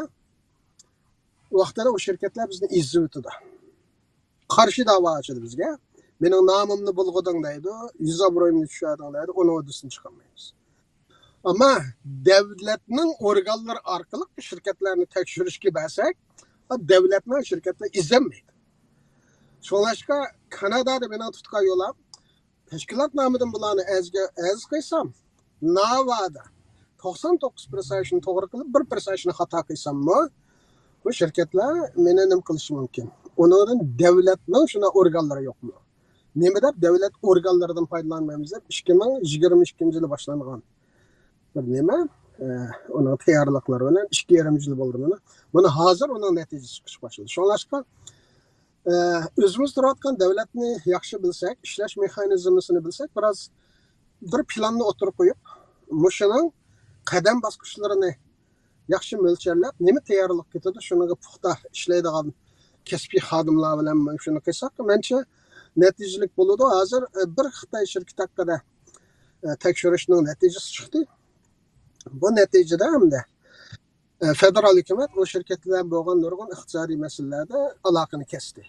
vaqtida o shirkatlar bizni izlab o'tadi. Qarshi da'vo ochadi bizga. Mening nomimni bulg'uding deydi, yuz obro'yimni tushading deydi, uni o'disini chiqarmaymiz. Ammo davlatning organlari orqali shirkatlarni tekshirishga bersak, davlatning shirkatlar izlamaydi. Shunlashqa Kanadada meni tutgan yo'lam, tashkilot nomidan bularni az qilsam, navada 99% to'g'ri qilib, 1% xato qilsammi, bu shirkatlar meni nima qilishi mumkin? Uning davlatning shuna organlari yo'qmi? Nima deb davlat organlaridan foydalanmaymiz deb 2022-yili boshlangan. Bir nima? Uning tayyorliklari bilan 2,5 yil bo'ldi mana. Buni hozir uning natijasi chiqish boshladi. Shunlashqa o'zimiz turayotgan davlatni yaxshi bilsak, ishlash mexanizmini bilsak, biroz bir planni o'tirib qo'yib, mushuning qadam bosqichlarini yaxshi mo'lchallab, nima tayyorlik ketadi, shuniga puxta ishlaydigan kasbiy xodimlar bilan shuni qilsak, menimcha natijalik bo'ladi. Hozir bir Xitoy shirkati haqida tekshirishning natijasi chiqdi. Bu natijada hamda federal hukumat o shirkatlar bo'lgan nurg'un iqtisodiy masalalarda aloqani kesdi.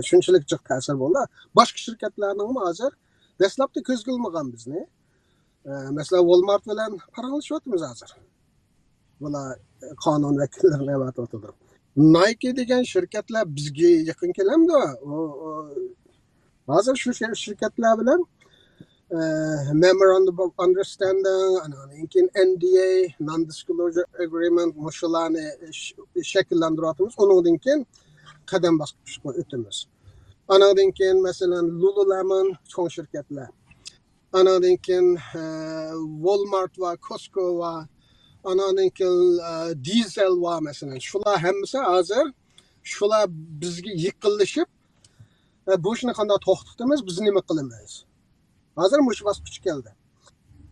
Shunchalik jiq ta'sir bo'ldi. Boshqa shirkatlarning hozir dastlabda ko'zga ilmagan bizni. Masalan, Walmart bilan parallashyapmiz hozir. Bular qonun vakillarini aytib Nike degan shirkatlar bizga yaqin kelamdi. Hozir shu shirkatlar bilan Memorandum of Understanding, NDA, Non-Disclosure Agreement mushularni shakllantiryapmiz. Undan keyin qadam bosqichga o'tamiz. Anadan keyin masalan Lululemon cho'ng shirkatlar. Anadan keyin Walmart va Costco va anadan keyin Diesel va masalan shular hammasi hozir shular bizga yiqilishib bu ishni qanday to'xtatamiz, biz nima qilamiz? Hozir mush bosqich keldi.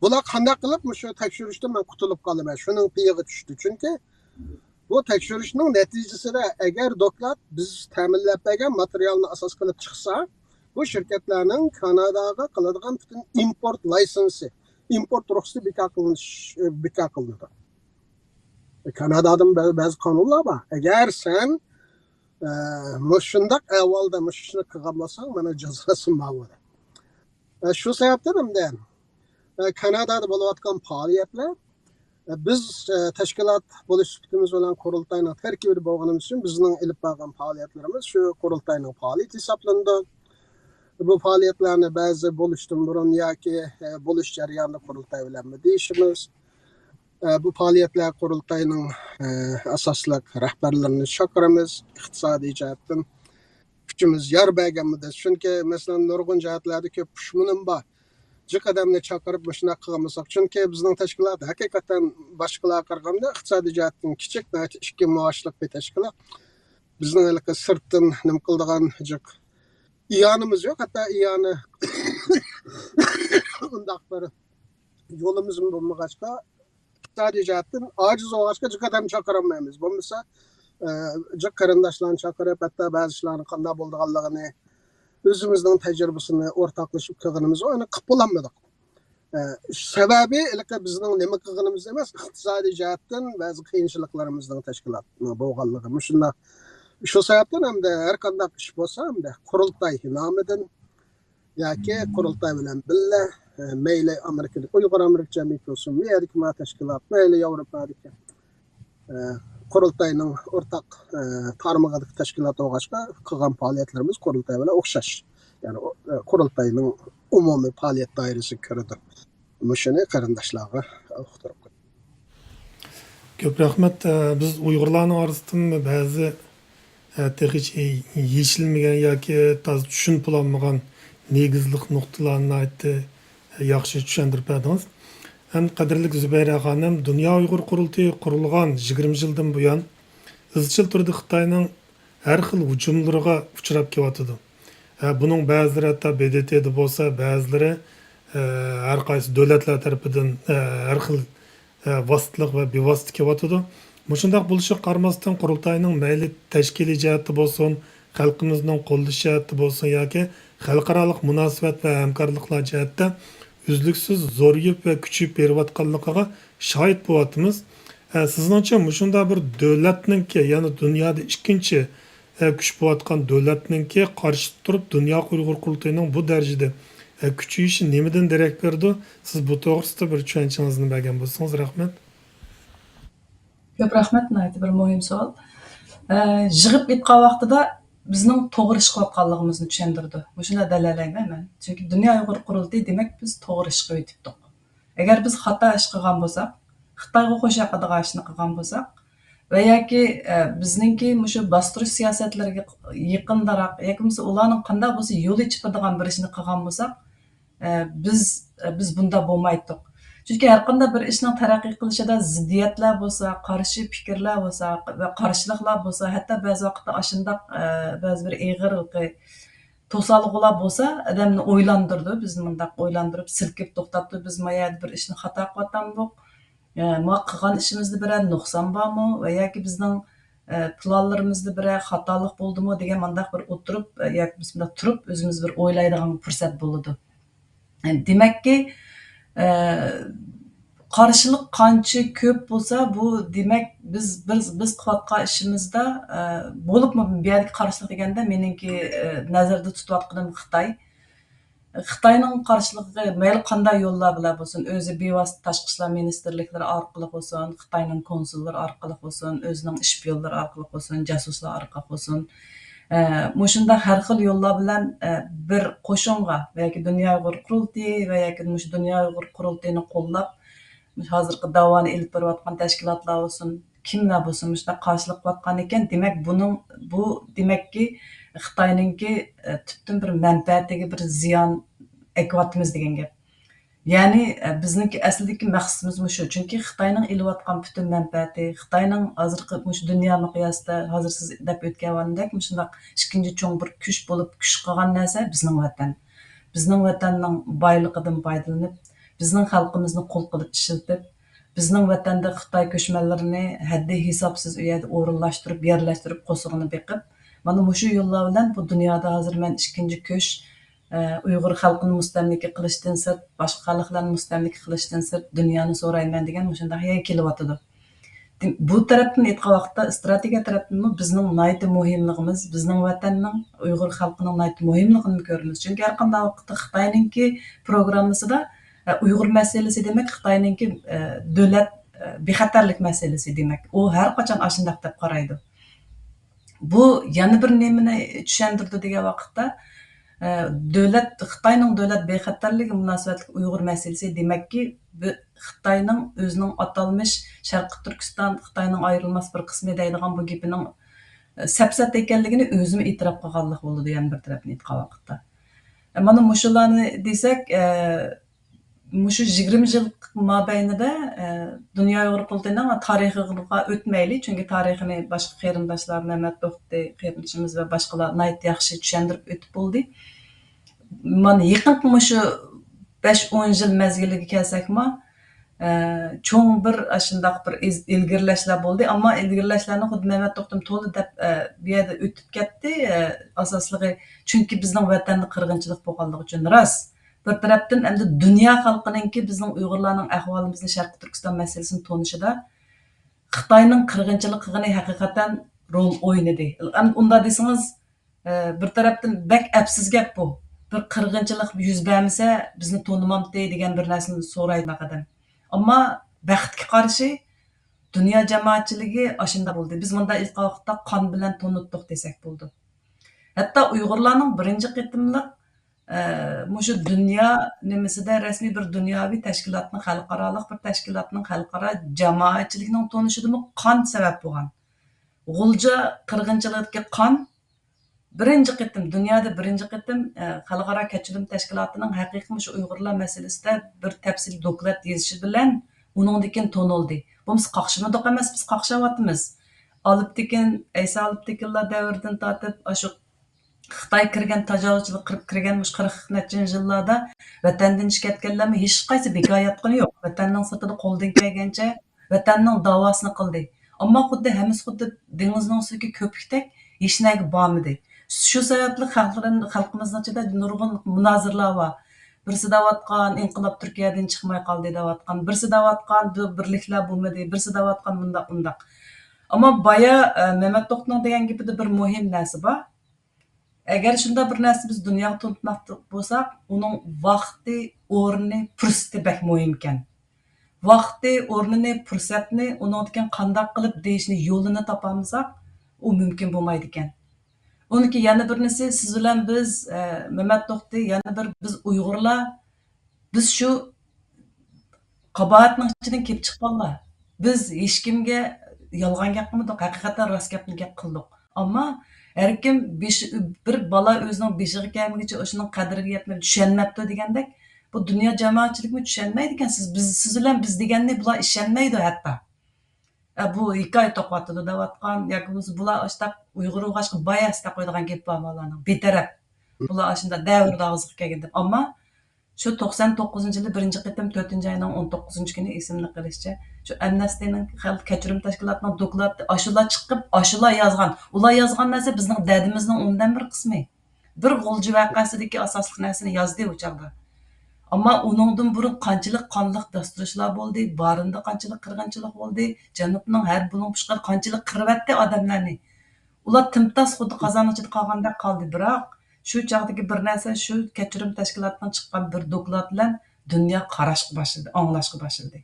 Bular qanday qilib shu tekshirishdan men qutulib qolaman. Shuning piyiga tushdi. Chunki bu tekshirishning natijasida agar doklad biz ta'minlab bergan materialni asos qilib chiqsa, bu shirkatlarning Kanadaga qiladigan butun import laysensi, import ruxsati bekor qilinadi. Kanadadan ba'zi qonunlar bor. Agar sen shundaq avvalda ishni qilgan bo'lsang, mana jazosi mavjud. Shu sababdan ham Kanadada bo'layotgan faoliyatlar biz tashkilot bo'lish suhbatimiz bilan qurultayning tarkibida bo'lganimiz uchun bizning ilib borgan faoliyatlarimiz shu qurultayning faoliyati hisoblanadi. Bu faoliyatlarni ba'zi bo'lishdan burun yoki bo'lish jarayonida qurultay bilan deyishimiz. Bu faoliyatlar qurultayning asosli rahbarlarini chaqiramiz, iqtisodiy jihatdan kuchimiz yor berganmiz. Chunki masalan nurg'un jihatlarda ko'p pushmunim bor. Jiq odamni chaqirib shuna qilamisak, chunki bizning tashkilot haqiqatan boshqalarga qaraganda iqtisodiy jihatdan kichik, ikki maoshliq bir tashkilot. Bizning sirtdan nima qiladigan jiq iyonimiz yo'q, hatto iyoni undaq bir yo'limiz bo'lmag'achqa iqtisodiy jihatdan ojiz bo'lg'achqa jiq odam chaqirolmaymiz. Bo'lmasa jiq qarindoshlarni chaqirib, hatto ba'zi ishlarni qanday bo'lganligini o'zimizning tajribasini o'rtoqlashib qilganimiz uni qilib bo'lolmadik. Sababi bizning nima qilganimiz emas, iqtisodiy jihatdan ba'zi qiyinchiliklarimizni tashkilot bo'lganligi. Shunda shu sababdan hamda har qanday ish bo'lsa hamda qurultay nomidan yoki qurultay bilan birga mayli Amerikada Uyg'ur Amerika jamiyati bo'lsin, Amerika tashkilot, mayli Yevropadagi qurultayning o'rtaq tarmog'idagi tashkilot bo'lg'achqa qilgan faoliyatlarimiz qurultay bilan o'xshash. Ya'ni qurultayning umumiy faoliyat doirasiga kiradi. Shuni qarindoshlarga uqtirib qo'ydim. Ko'p rahmat. Biz Uyg'urlarning orasidan ba'zi tegicha yechilmagan yoki tushunilmagan negizlik nuqtalarni aytdi, yaxshi tushuntirib berdingiz. Hem qadrli Zübeyre Hanım, Dünya Uyghur Kurultayı kurulgan 20 yıldan bu yan izchil turda Xitoyning har xil hujumlariga uchrab kelayotidu. Bunun bazıları hatta BDT'de bo'lsa, bazıları har qaysi davlatlar tarafidan har xil vositlik va bevosita kelayotidu. Mushundaq bo'lishiga qaramasdan qurultayning mayli tashkiliy jihati bo'lsin, xalqimizning qo'llash jihati bo'lsin yoki xalqaro munosabat va hamkorliklar jihatda üzlüksüz zoruyup ve küçüyüp beriyotganligiga şahit bo'lyapmiz. Sizningcha mushunda bir davlatninki, ya'ni dunyoda ikkinchi kuch bo'layotgan davlatninki qarshi turib Dunyo Uyg'ur Qurultayining bu darajada kuchayishi nimadan darak berdi? Siz bu to'g'risida bir tushunchangizni bergan bo'lsangiz, rahmat. Ko'p rahmat, naytı bir muhim savol. Yig'ib bitgan vaqtida bizning to'g'ri ish qilayotganligimizni tushuntirdi. Shuni dalalayman men. Chunki Dunyo Uyg'ur Qurultayi demak biz to'g'ri ish qilib o'tibdik. Agar biz xato ish qilgan bo'lsak, Xitoyga qo'shadigan ishni qilgan bo'lsak va yoki bizningki shu bostirish siyosatlariga yaqinroq yoki bo'lmasa ularning qanday bo'lsa yo'l chiqadigan bir ishni qilgan bo'lsak, biz bunda bo'lmaydik. Chunki har qanday bir ishning taraqqiy qilishida ziddiyatlar bo'lsa, qarshi fikrlar bo'lsa va qarshiliklar bo'lsa, hatto ba'zi vaqtda ashundaq ba'zi bir ig'ir to'salg'ular bo'lsa, odamni o'ylantirdi, bizni bundaq o'ylantirib, silkib to'xtatdi. Biz mayad bir ishni xato qilyapmiz, ma qilgan ishimizda bir nuqson bormi va yoki bizning planlarimizda bir xatolik bo'ldimi degan mandaq bir o'tirib yoki biz bunda turib o'zimiz bir o'ylaydigan fursat bo'ladi. Demakki, qarshilik qancha ko'p bo'lsa, bu demak biz qilayotgan ishimizda bo'libmi bu yerga qarshilik deganda meningki nazarda tutayotganim Xitoy. Xitoyning qarshiligiga mayli qanday yo'llar bilan bo'lsin, o'zi bevosita tashqi ishlar ministrliklari orqali bo'lsin, Xitoyning konsullari orqali bo'lsin, o'zining ish yo'llari orqali bo'lsin, jasuslar orqali bo'lsin, mushunda har xil yo'llar bilan bir qo'shinga yoki Dunyo Uyg'ur Qurultayi va yoki Dunyo Uyg'ur Qurultayini qo'llab hozirgi davoni ilib borayotgan tashkilotlar bo'lsin, kimlar bo'lsin shunda qarshilik qilayotgan ekan, demak bu demakki Xitoyningki tubdan bir manfaatiga bir ziyon ekyapmiz degan gap. Ya'ni bizniki aslidagi maqsadimiz shu. Chunki Xitoyning ilayotgan butun manfaati, Xitoyning hozirgi dunyo miqyosida hozir siz deb o'tganingdek shunday ikkinchi cho'ng bir kuch bo'lib kuch qilgan narsa bizning vatan. bizning vatanning boyligidan foydalanib, bizning xalqimizni qo'l qilib ishlatib, bizning vatanda Xitoy ko'chmanlarini haddi hisobsiz u yerda o'rinlashtirib, yerlashtirib qo'sig'ini beqib, mana shu yo'llar bilan bu dunyoda hozir men ikkinchi ko'ch Uyg'ur xalqini mustamlika qilishdan sirt, boshqa xalqlarni mustamlika qilishdan sirt dunyoni so'rayman degan shunday hayol kelyotidi. Bu tarafdan aytgan vaqtda strategiya tarafdan bizning nayt muhimligimiz, bizning vatanning Uyg'ur xalqining nayt muhimligini ko'ramiz. Chunki har qanday vaqtda Xitoyninki programmasida Uyg'ur masalasi demak Xitoyninki davlat bexatarlik masalasi demak. U har qachon ashundaq deb qaraydi. Bu yana bir nimani tushuntirdi degan vaqtda davlat Xitoyning davlat bexatarligi munosabatli Uyg'ur masalasi demakki Xitoyning o'zining atalmış Sharqi Turkiston Xitoyning ayrilmas bir qismi deydigan bu gapining sapsat ekanligini o'zim e'tirof qilganlik bo'ldi yana bir tarafdan aytgan vaqtda. Mana mushularni desak, mushu 20 yil mobaynida Dunyo Uyg'ur qurultayining tarixiga o'tmayli, chunki tarixini boshqa qarindoshlar Mehmet To'xti qarindishimiz va boshqalar nayt yaxshi tushuntirib o'tib bo'ldi. Mana yaqin mushu 5-10 yil mezgiliga kelsakmi, cho'ng bir shundoq bir ilgirlashlar bo'ldi, ammo ilgirlashlarni xuddi Mehmet To'xtim to'g'ri deb bu yerda o'tib ketdi. Asosligi chunki bizning vatanda qirg'inchilik bo'lganligi uchun rost. Bir tarafdan endi dunyo xalqininki bizning Uyg'urlarning ahvolimizni Sharqi Turkiston masalasini tonishida Xitoyning qirg'inchilik qilgani haqiqatan rol o'ynadi. Unda desangiz, bir tarafdan bak afsus gap bu. Bir qirg'inchilik yuz bermasa bizni tonimamdi degan bir narsani so'raydi qadam. Ammo baxtga qarshi dunyo jamoatchiligi ashunda bo'ldi. Biz bunda ilk vaqtda qon bilan tonitdik desak bo'ldi. Hatto Uyg'urlarning birinchi qitimliq mushu dunyo nimasida rasmiy bir dunyoviy tashkilotning xalqaroliq bir tashkilotning xalqaro jamoatchilikning tonishidimi qon sabab bo'lgan. G'ulja qirg'inchilikka qon birinchi qitim dunyoda birinchi qitim xalqaro kechirim tashkilotining haqiqiy shu Uyg'urlar masalasida bir tafsiliy doklad yozishi bilan uningdan tonildi. Bu biz qaqshamadoq emas, biz qaqshavyapmiz. Olibtekin, Aysa Olibtekinlar davridan tortib shu Xitoy kirgan tajovuzchilik qilib kirgan 40 necha yillarda vatandan chiqib ketganlarni hech qaysi bekor yotgani yo'q. Vatanning sirtida qo'ldan kelgancha vatanning davosini qildi. Ammo xuddi hammasi xuddi dengizning ustiga ko'pikdek hech narsa bormadi. Shu sababli xalqimizning ichida nurg'un munozirlar bor. Birisi deyotgan inqilob Turkiyadan chiqmay qoldi deyotgan, birisi deyotgan birliklar bo'lmadi, birisi deyotgan bundaq. Ammo boya Mehmet To'xtining degan gapida bir muhim narsa bor. Agar shunda bir narsa biz dunyoga tanitmoqchi bo'lsak, uning vaqti, o'rni, fursati bak muhim ekan. Vaqti, o'rnini, fursatni uningdan qanday qilib deyishni yo'lini topamizsak, u mumkin bo'lmaydi ekan. Uniki yana bir narsa siz bilan biz Mehmet To'xti yana bir biz Uyg'urlar biz shu qabohatning ichidan kelib chiqqanlar. Biz hech kimga yolg'on gap qilmadik, haqiqatan rost gapni gap qildik. Ammo har kim bir bola o'zining beshiga kelmaguncha o'shaning qadriga yetmay tushunmabdi degandek, bu dunyo jamoatchilikmi tushunmaydi ekan. Siz bilan biz deganni bular ishonmaydi hatto. Bu hikoya to'qotdi deyotgan yoki bular ashta Uyg'ur o'g'ashqa bayas deb qo'yadigan gap bor ularning. Betaraf. Bular ashunda davrda og'ziga kelgan deb. Ammo shu 99-yili 1-qitim 4-oyning 19-kuni esimni qilishcha shu Amnesty'ning xalq kechirim tashkilotining doklati ashular chiqib, ashular yozgan. Ular yozgan narsa bizning dadimizning o'ndan bir qismi. Bir g'ulji voqeasidagi asosli narsani yozdi u chaqda. Ammo uningdan burun qanchalik qonliq dasturishlar bo'ldi, barinda qanchalik qirg'inchilik bo'ldi, janubning har buning pushqar qanchalik qirvatdi odamlarni. Ular timtas xuddi qozon ichida qolganda qoldi, biroq shu chaqdagi bir narsa shu kechirim tashkilotidan chiqqan bir doklad bilan dunyo qarashga boshladi, anglashga boshladi.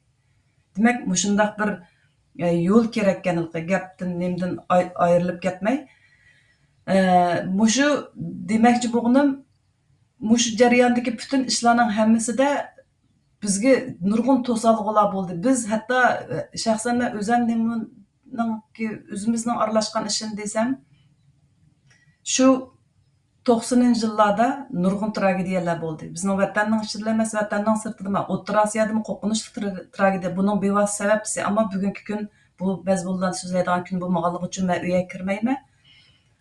Demak, mushundaq bir yo'l kerak ekanligi gapdan nemdan ayrilib ketmay, mushu demakchi bo'lganim mushu jarayondagi butun ishlarning hammasida bizga nurg'un to'salg'ular bo'ldi. Biz hatto shaxsan o'zimizning aralashgan ishim desam, shu 90-yillarda nurg'un tragediyalar bo'ldi. Bizning vatanning ichida emas, vatanning sirtida emas, O'rta Osiyodami qo'rqinchli tragediya. Buning bevosita sababchisi, ammo bugungi kun bu bazbuldan so'zlaydigan kun bo'lmaganligi uchun men uyga kirmayman.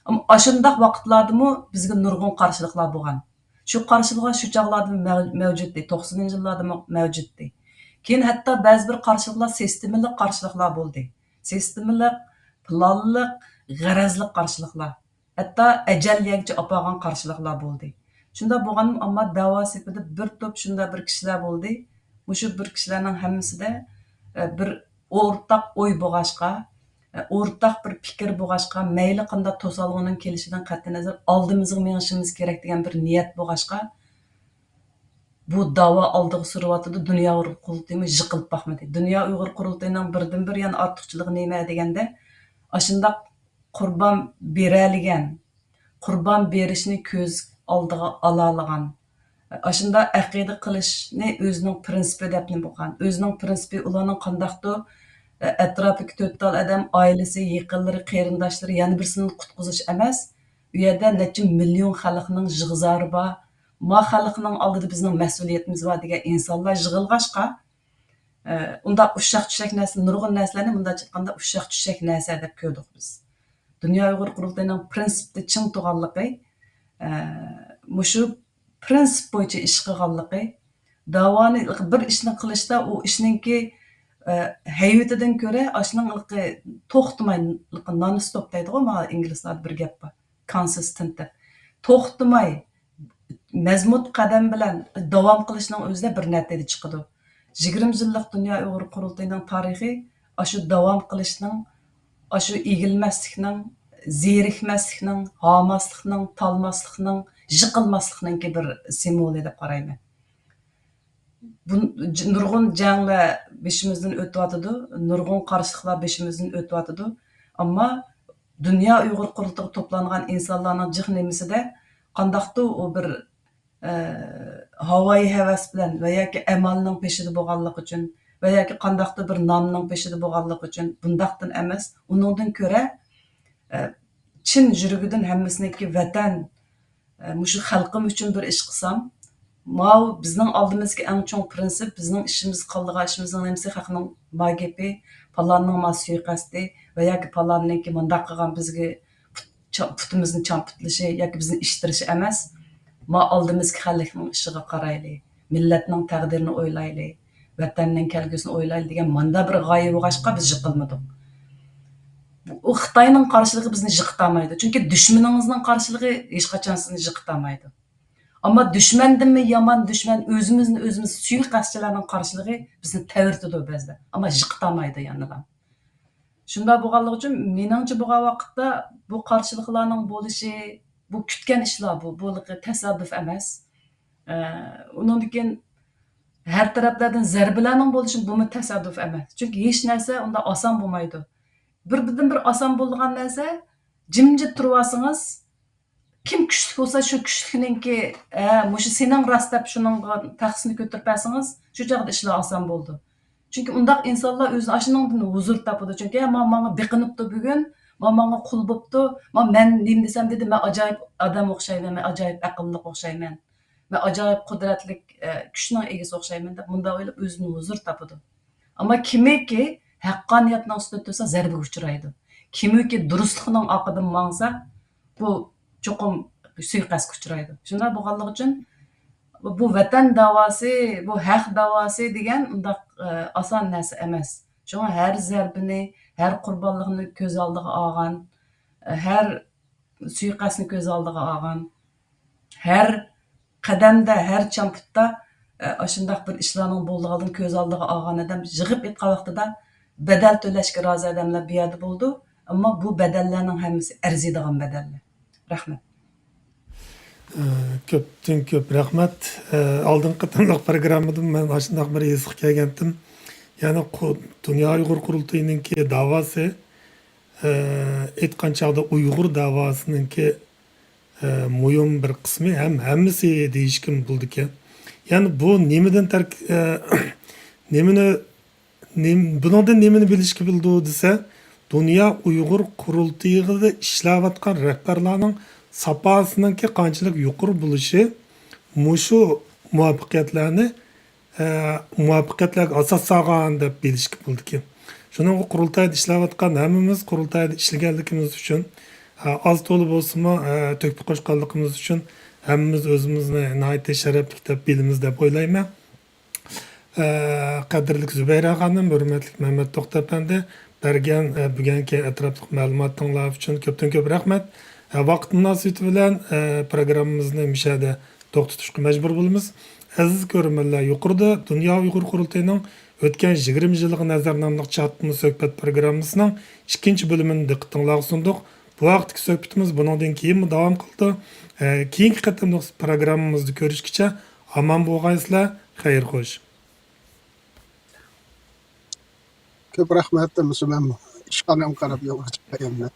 Ammo ashundaq vaqtlardami bizga nurg'un qarshiliklar bo'lgan. Shu qarshiliklar shu chog'larda mavjud edi, 90-cı yillarda mavjud edi. Keyin hatto ba'zi bir qarshiliklar sistemalik qarshiliklar bo'ldi. Sistemalik, planliq, g'arazli qarshiliklar. Hatto ajal yegchi olib qarshiliklar bo'ldi. Shunda bo'lgan ammo da'vo sepida bir to'p shunda bir kishilar bo'ldi. Mushu bir kishilarning hammasida bir o'rtaq o'y bo'lg'achqa, o'rtaq bir fikr bo'lg'achqa, mayli qanday to'solg'uning kelishidan qat'iy nazar oldimizga mengishimiz kerak degan bir niyat bo'lg'achqa, bu da'vo oldiga suryotidi. Dunyo Uyg'ur qurultayimi yiqilib boqmadi. Dunyo Uyg'ur qurultayining birdan bir yana ortiqchiligi nima deganda, ashundaq qurbon beraligan, qurbon berishni ko'z oldiga olalagan, ashunda aqida qilishni o'zining prinsipi deb bo'lgan. O'zining prinsipi ularning qandaqdir atrofiga to'rttal odam, oilasi, yaqinlari, qarindoshlari yana birsini qutqizish emas. U yerda necha million xalqning yig'izori bor. Ma xalqning oldida bizning mas'uliyatimiz bor degan insonlar yig'ilg'ashqa, unda ushaq-tushak narsa, nurg'un narsalarni bunda chiqqanda ushaq-tushak narsa deb ko'rdik biz. Dunyo Uyg'ur qurultayining prinsipida ching turganligi, mushu prinsip bo'yicha ish qilganligi, da'voni bir ishni qilishda u ishninki hayvatidan ko'ra ashning to'xtamay non-stop deydi-ku, inglizlarda bir gap bor. Consistent deb. To'xtamay mazmut qadam bilan davom qilishning o'zida bir natija chiqadi. 20 yillik Dunyo Uyg'ur qurultayining tarixi ashu davom qilishning, ashu egilmaslikning, zerikmaslikning, hamaslikning, talmaslikning, yiqilmaslikning bir simvoli deb qarayman. Bu nurg'un janglar beshimizdan o'tyotidi, nurg'un qarshiliklar beshimizdan o'tyotidi. Ammo Dunyo Uyg'ur qurultayga to'plangan insonlarning jihnimisida qandaqdir u bir havoyi havas bilan va yoki amalning peshida bo'lganligi uchun va yoki qandaqdir bir nomning peshida bo'lganligi uchun bundaqdan emas, uningdan ko'ra chin yuragidan hammasiniki vatan, mushu xalqim uchun bir ish qilsam, mau bizning oldimizga eng chong prinsip, bizning ishimiz qildigan ishimizning nimasi haqning magipi, palonning ma suiqasdi va yoki palonniki mundaq qilgan bizga putimizni champitlishi yoki bizni ishtirishi emas. Ma oldimizga xalqning ishiga qarayli, millatning taqdirini o'ylayli, vatanning kelgusini o'ylayli degan manda bir g'oya bo'lg'achqa biz yiqilmadik. U Xitoyning qarshiligi bizni yiqitamaydi. Chunki dushmaningizning qarshiligi hech qachon sizni yiqitamaydi. Ammo dushmandanmi yomon dushman o'zimizni o'zimiz suiqasdchilarning qarshiligi bizni tavirtidi ba'zida. Ammo yiqitamaydi yanidan. Shunda bo'lganligi uchun meningcha bo'lgan vaqtda bu qarshiliklarning bo'lishi, bu kutgan ishlar bu tasodif emas. Undan keyin har taraflardan zarbalarning bo'lishi bu tasodif emas. Chunki hech narsa unda oson bo'lmaydi. Bir-birdan bir oson bo'lgan narsa, jimjit turvasangiz, kim kuchli bo'lsa shu kuchlininki, mushu sening rost deb shuning taxsini ko'tarib bersangiz, shu chog'da ishlar oson bo'ldi. Chunki undaq insonlar o'zini ashuningdan huzur topadi. Chunki menga biqinibdi bugun, menga qul bo'pti, men nima desam dedi, men ajoyib odam o'xshayman, men ajoyib aqlli o'xshayman, men ajoyib qudratli kuchning egasi o'xshayman deb bunda o'ylab o'zini huzur topadi. Ammo kimiki haqqoniyatning ustida tursa zarba uchraydi. Kimiki durustlikning oqidan mangsa, bu cho'qim suiqasdga uchraydi. Shunday bo'lganligi uchun bu vatan da'vosi, bu haq da'vosi degan undaq oson narsa emas. Shunga har zarbini, har qurbonlikni ko'z oldiga olgan, har suiqasdni ko'z oldiga olgan, har qadamda, har champutda ashundaq bir ishlarning bo'lganligini ko'z oldiga olgan odam yig'ib aytgan vaqtida badal to'lashga rozi odamlar bu yerda bo'ldi. Ammo bu badallarning hammasi arziydigan badallar. Rahmat. Ko'pdan ko'p rahmat. Oldingi qatimliq programmada men ashundaq bir his kelgandim. Ya'ni Dunyo Uyg'ur qurultayininki da'vosi aytgan chog'da Uyg'ur da'vosininki muhim bir qismi ham hammasi deyishkim bo'ldi ekan. Ya'ni bu nimadan buningdan nimani bilishga bildi desa, Dunyo Uyg'ur qurultayida ishlayotgan rahbarlarning sapasininki qanchalik yuqori bo'lishi mushu muvaffaqiyatlarga asos solgan deb bilishga bo'ldi ekan. Shuning qurultayda ishlayotgan hammamiz qurultayda ishlaganligimiz uchun Az to'la bo'lsa-mu, to'kib qo'shganligimiz uchun hammamiz o'zimizni nihoyatda sharafli deb bilamiz deb o'ylayman. Qadrli Zubayra xonim, hurmatli Mehmet To'xta apandi, bergan bugungi atrofli ma'lumotlar uchun ko'pdan ko'p rahmat. Vaqt munosabati bilan programmamizni mishada to'xtatishga majbur bo'lamiz. Aziz ko'ruvchilar, yuqorida Dunyo Uyg'ur qurultayining o'tgan 20 yillik nazar nomli chatni suhbat programmasining 2 bo'limini diqqatingizga sundik. Bu vaqtdagi suhbatimiz bundan keyin davom qildi. Keyingi qatimli programmamizda ko'rishgacha omon bo'lgaysizlar. Xayr xo'sh. Ko'p rahmat, Musulmon. Ishxonam qarab yo'lga chiqqanman.